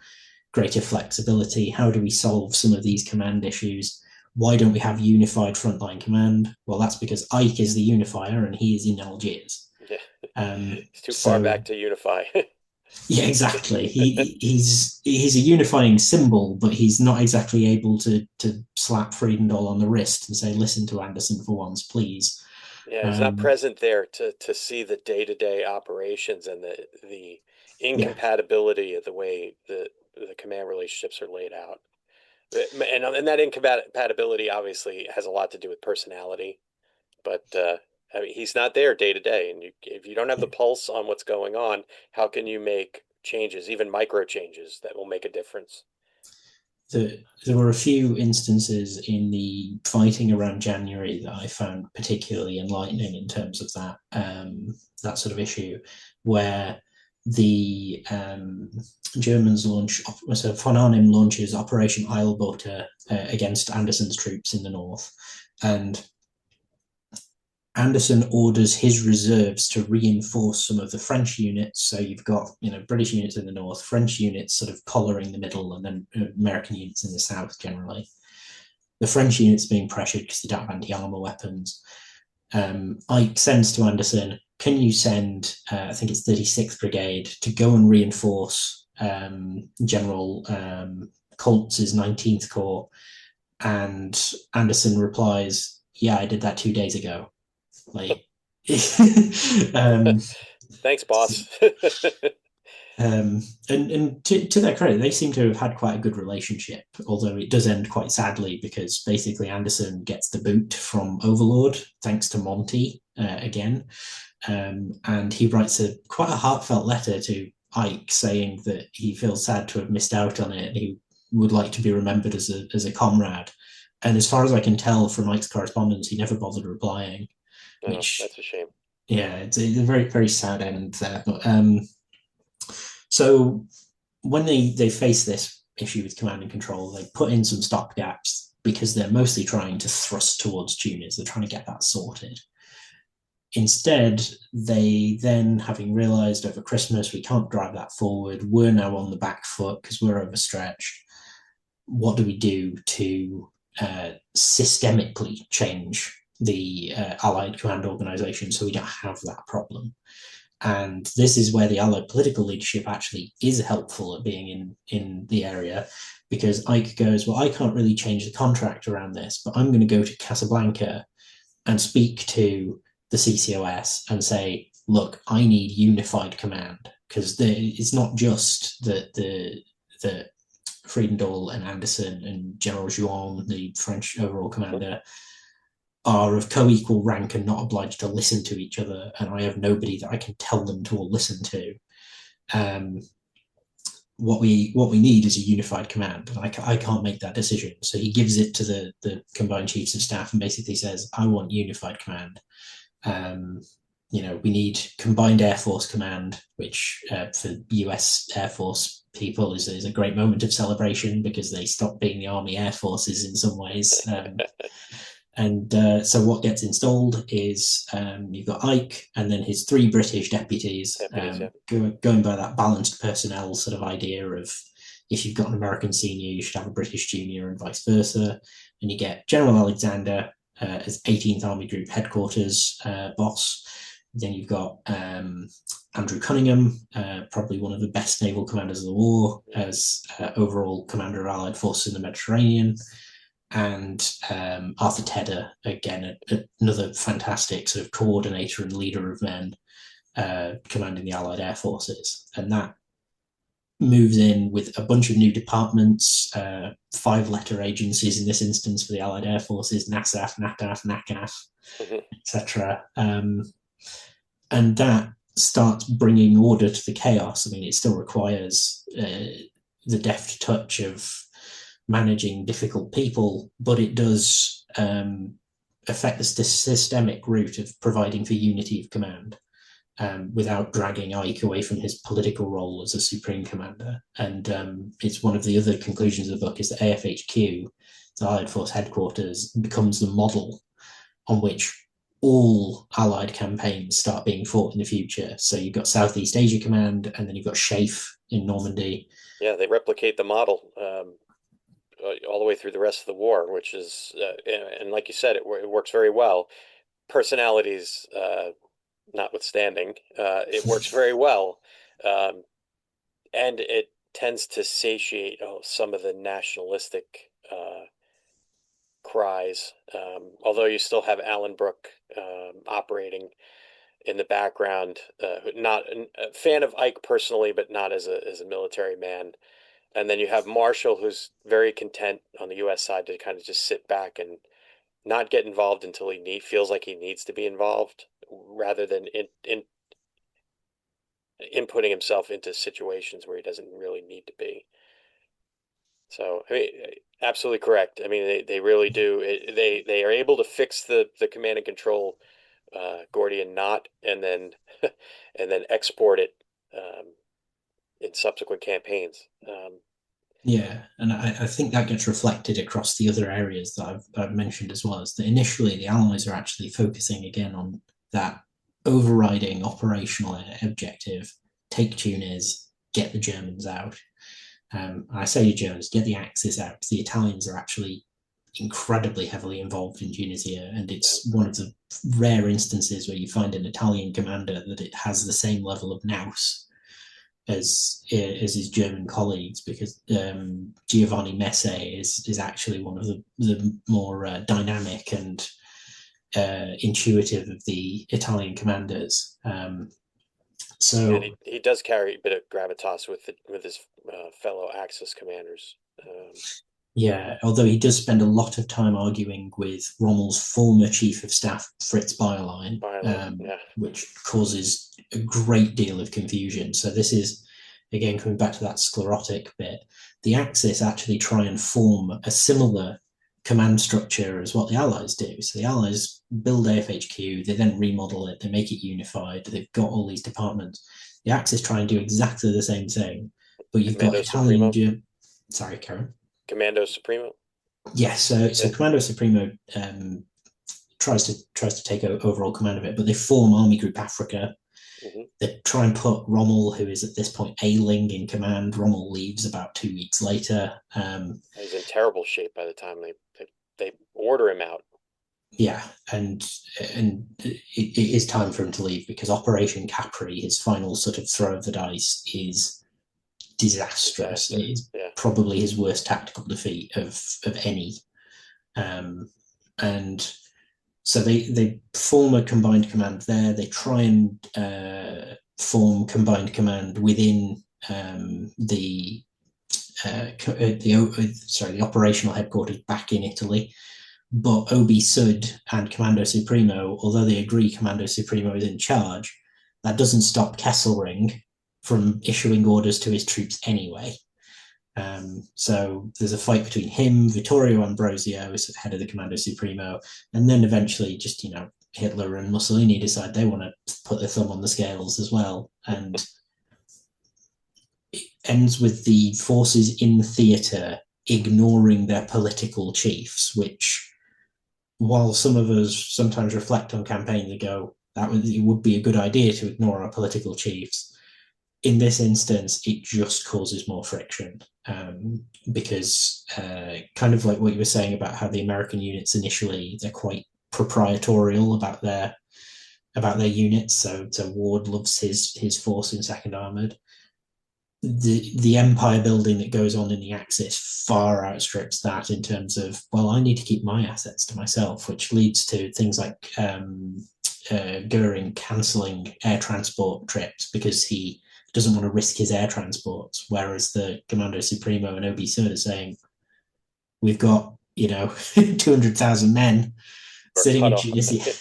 greater flexibility? How do we solve some of these command issues? Why don't we have unified frontline command? Well, that's because Ike is the unifier and he is in Algiers. Yeah, it's too far back to unify. Yeah, exactly. He's a unifying symbol, but he's not exactly able to slap Friedendahl on the wrist and say, "Listen to Anderson for once, please." Yeah, he's not present there to see the day-to-day operations and the incompatibility of the way the command relationships are laid out. And that incompatibility obviously has a lot to do with personality, but I mean, he's not there day to day, and if you don't have the pulse on what's going on, how can you make changes, even micro changes, that will make a difference? There were a few instances in the fighting around January that I found particularly enlightening in terms of that sort of issue, where the Germans so von Arnim launches Operation Eilbote against Anderson's troops in the north, and Anderson orders his reserves to reinforce some of the French units. So you've got, British units in the north, French units sort of collaring the middle, and then American units in the south generally. The French units being pressured because they don't have anti-armor weapons. Ike sends to Anderson, can you send, I think it's 36th Brigade, to go and reinforce General Coltz's 19th Corps? And Anderson replies, yeah, I did that 2 days ago. Like, thanks, boss. and to their credit, they seem to have had quite a good relationship, although it does end quite sadly, because basically Anderson gets the boot from Overlord thanks to Monty again, and he writes quite a heartfelt letter to Ike saying that he feels sad to have missed out on it and he would like to be remembered as a comrade. And as far as I can tell from Ike's correspondence, he never bothered replying. Which, that's a shame. Yeah, it's a very, very sad end there. But so when they face this issue with command and control, they put in some stopgaps because they're mostly trying to thrust towards tuners. They're trying to get that sorted. Instead, they then, having realized over Christmas we can't drive that forward, we're now on the back foot because we're overstretched. What do we do to systemically change the Allied command organization so we don't have that problem? And this is where the Allied political leadership actually is helpful at being in the area, because Ike goes, well, I can't really change the contract around this, but I'm going to go to Casablanca and speak to the CCOS and say, look, I need unified command, because it's not just that the Friedendall and Anderson and General Juin, the French overall commander, are of co-equal rank and not obliged to listen to each other, and I have nobody that I can tell them to all listen to. What we need is a unified command, and I can't make that decision. So he gives it to the combined chiefs of staff and basically says, I want unified command. We need combined Air Force command, which for US Air Force people is a great moment of celebration, because they stopped being the Army Air Forces in some ways. So what gets installed is you've got Ike and then his 3 British deputies, going by that balanced personnel sort of idea of, if you've got an American senior, you should have a British junior and vice versa. And you get General Alexander as 18th Army Group headquarters boss. Then you've got Andrew Cunningham, probably one of the best naval commanders of the war, as overall commander of Allied forces in the Mediterranean. And Arthur Tedder, again, another fantastic sort of coordinator and leader of men commanding the Allied Air Forces. And that moves in with a bunch of new departments, 5-letter agencies in this instance for the Allied Air Forces, NASAF, NATAF, NACAF, etc. And that starts bringing order to the chaos. I mean, it still requires the deft touch of managing difficult people, but it does affect the systemic route of providing for unity of command without dragging Ike away from his political role as a supreme commander. And it's one of the other conclusions of the book is that AFHQ, the Allied Force Headquarters, becomes the model on which all Allied campaigns start being fought in the future. So you've got Southeast Asia Command, and then you've got SHAEF in Normandy. Yeah, they replicate the model all the way through the rest of the war, which is, and like you said, it works very well. Personalities notwithstanding, it works very well. And it tends to satiate some of the nationalistic cries, although you still have Alan Brooke operating in the background, not a fan of Ike personally, but not as a military man. And then you have Marshall, who's very content on the U.S. side to kind of just sit back and not get involved until he feels like he needs to be involved, rather than inputting himself into situations where he doesn't really need to be. So, I mean, absolutely correct. I mean, they really do. They are able to fix the command and control Gordian knot, and then and then export it in subsequent campaigns. Yeah, and I think that gets reflected across the other areas that I've mentioned as well. Is that initially the Allies are actually focusing again on that overriding operational objective: take Tunis, get the Germans out. I say the Germans, get the Axis out. The Italians are actually incredibly heavily involved in Tunisia, and it's one of the rare instances where you find an Italian commander that it has the same level of nous as his German colleagues, because Giovanni Messe is actually one of the more dynamic and intuitive of the Italian commanders. So and he does carry a bit of gravitas with his fellow Axis commanders. Yeah, although he does spend a lot of time arguing with Rommel's former chief of staff, Fritz Bayerlein, which causes a great deal of confusion. So this is, again, coming back to that sclerotic bit. The Axis actually try and form a similar command structure as what the Allies do. So the Allies build AFHQ, they then remodel it, they make it unified, they've got all these departments. The Axis try and do exactly the same thing, but you've got Italian... Sorry, Karen. Commando Supremo. Yes, so Commando Supremo tries to take overall command of it, but they form Army Group Africa. Mm-hmm. They try and put Rommel, who is at this point ailing, in command. Rommel leaves about 2 weeks later. He's in terrible shape by the time they order him out. yeah, and it is time for him to leave because Operation Capri, his final sort of throw of the dice, is disastrous. It Disaster. is Yeah. probably his worst tactical defeat of any. And so they form a combined command there. They try and form combined command within the operational headquarters back in Italy. But Obi Sud and Commando Supremo, although they agree Commando Supremo is in charge, that doesn't stop Kesselring from issuing orders to his troops anyway. So there's a fight between him, Vittorio Ambrosio, who's head of the Commando Supremo, and then eventually just, Hitler and Mussolini decide they want to put their thumb on the scales as well. And it ends with the forces in theatre ignoring their political chiefs, which, while some of us sometimes reflect on campaigns and go, it would be a good idea to ignore our political chiefs. In this instance, it just causes more friction because kind of like what you were saying about how the American units initially, they're quite proprietorial about their units. So Ward loves his force in Second Armored. The empire building that goes on in the Axis far outstrips that in terms of, well, I need to keep my assets to myself, which leads to things like Goering cancelling air transport trips because he doesn't want to risk his air transports, whereas the Commando Supremo and Obi Sud are saying, we've got 200,000 men sitting Cut in off. Tunisia.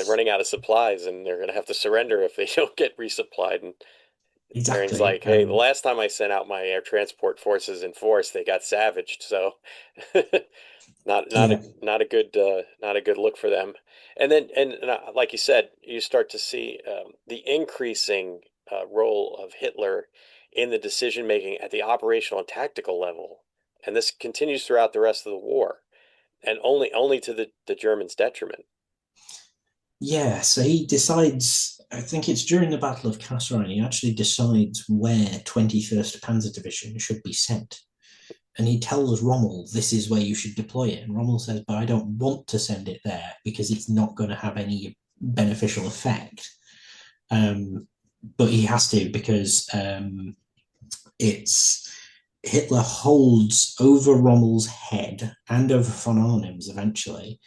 Running out of supplies, and they're going to have to surrender if they don't get resupplied. And Goering's Exactly. like, "Hey, the last time I sent out my air transport forces in force, they got savaged. So, Yeah. not a good look for them." And then, like you said, you start to see the increasing role of Hitler in the decision making at the operational and tactical level, and this continues throughout the rest of the war, and only to the Germans' detriment. Yeah, so he decides, I think it's during the Battle of Kasserine, he actually decides where 21st Panzer Division should be sent. And he tells Rommel, this is where you should deploy it. And Rommel says, but I don't want to send it there because it's not going to have any beneficial effect. But he has to because it's Hitler holds over Rommel's head and over von Arnim's eventually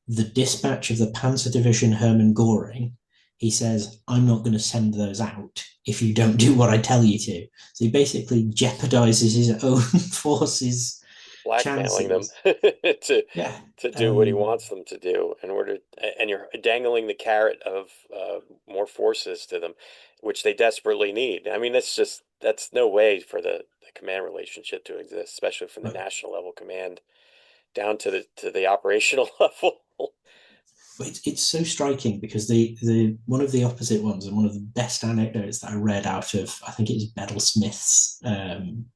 the dispatch of the Panzer Division Hermann Goring. He says, I'm not going to send those out if you don't do what I tell you to. So he basically jeopardizes his own forces' Blackmailing them chances. to Yeah. to do what he wants them to do in order, and you're dangling the carrot of more forces to them, which they desperately need. I mean, that's no way for the command relationship to exist, especially from the But national level command down to the operational level. it's so striking because the one of the opposite ones and one of the best anecdotes that I read out of, I think it was Bedell Smith's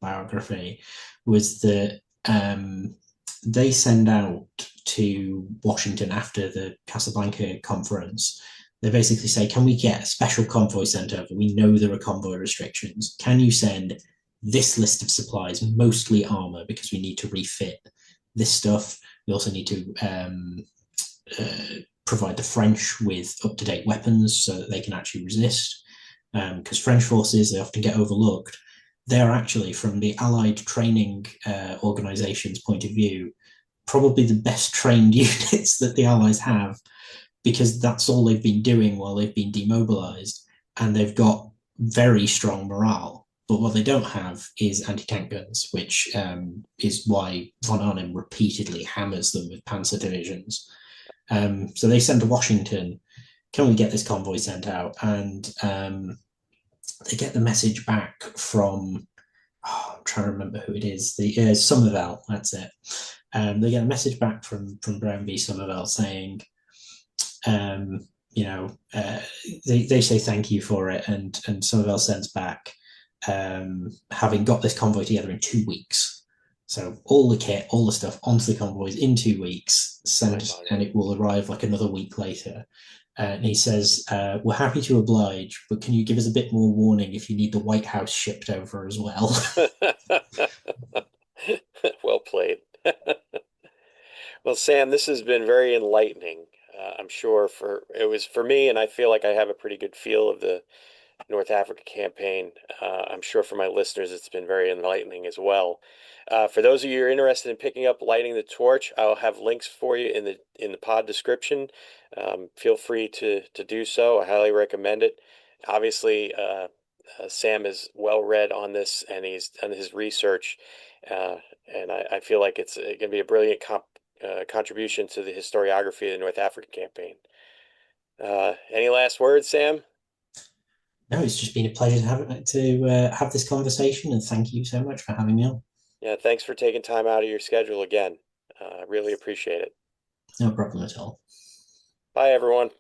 biography, was that they send out to Washington after the Casablanca conference. They basically say, can we get a special convoy sent over? We know there are convoy restrictions. Can you send this list of supplies, mostly armor, because we need to refit this stuff. We also need to provide the French with up-to-date weapons so that they can actually resist. Because French forces, they often get overlooked. They're actually, from the Allied training organization's point of view, probably the best trained units that the Allies have, because that's all they've been doing while they've been demobilized, and they've got very strong morale. But what they don't have is anti-tank guns, which is why von Arnim repeatedly hammers them with panzer divisions. So they send to Washington, can we get this convoy sent out? And they get the message back from, I'm trying to remember who it is, the Somerville, that's it. They get a message back from Brown v. Somerville saying, they say thank you for it, and Somerville sends back, having got this convoy together in 2 weeks. So all the kit, all the stuff onto the convoys in 2 weeks, sent, and it will arrive like another week later. And he says, we're happy to oblige, but can you give us a bit more warning if you need the White House shipped over as well? Well played. Well, Sam, this has been very enlightening. I'm sure it was for me, and I feel like I have a pretty good feel of the North Africa campaign. I'm sure for my listeners, it's been very enlightening as well. For those of you who are interested in picking up Lighting the Torch, I'll have links for you in the pod description. Feel free to do so. I highly recommend it. Obviously, Sam is well read on this, and he's done his research, uh, and I feel like it's going to be a brilliant contribution to the historiography of the North African campaign. Any last words, Sam? No, it's just been a pleasure to have this conversation, and thank you so much for having me on. Yeah, thanks for taking time out of your schedule again. I really appreciate it. No problem at all. Bye, everyone.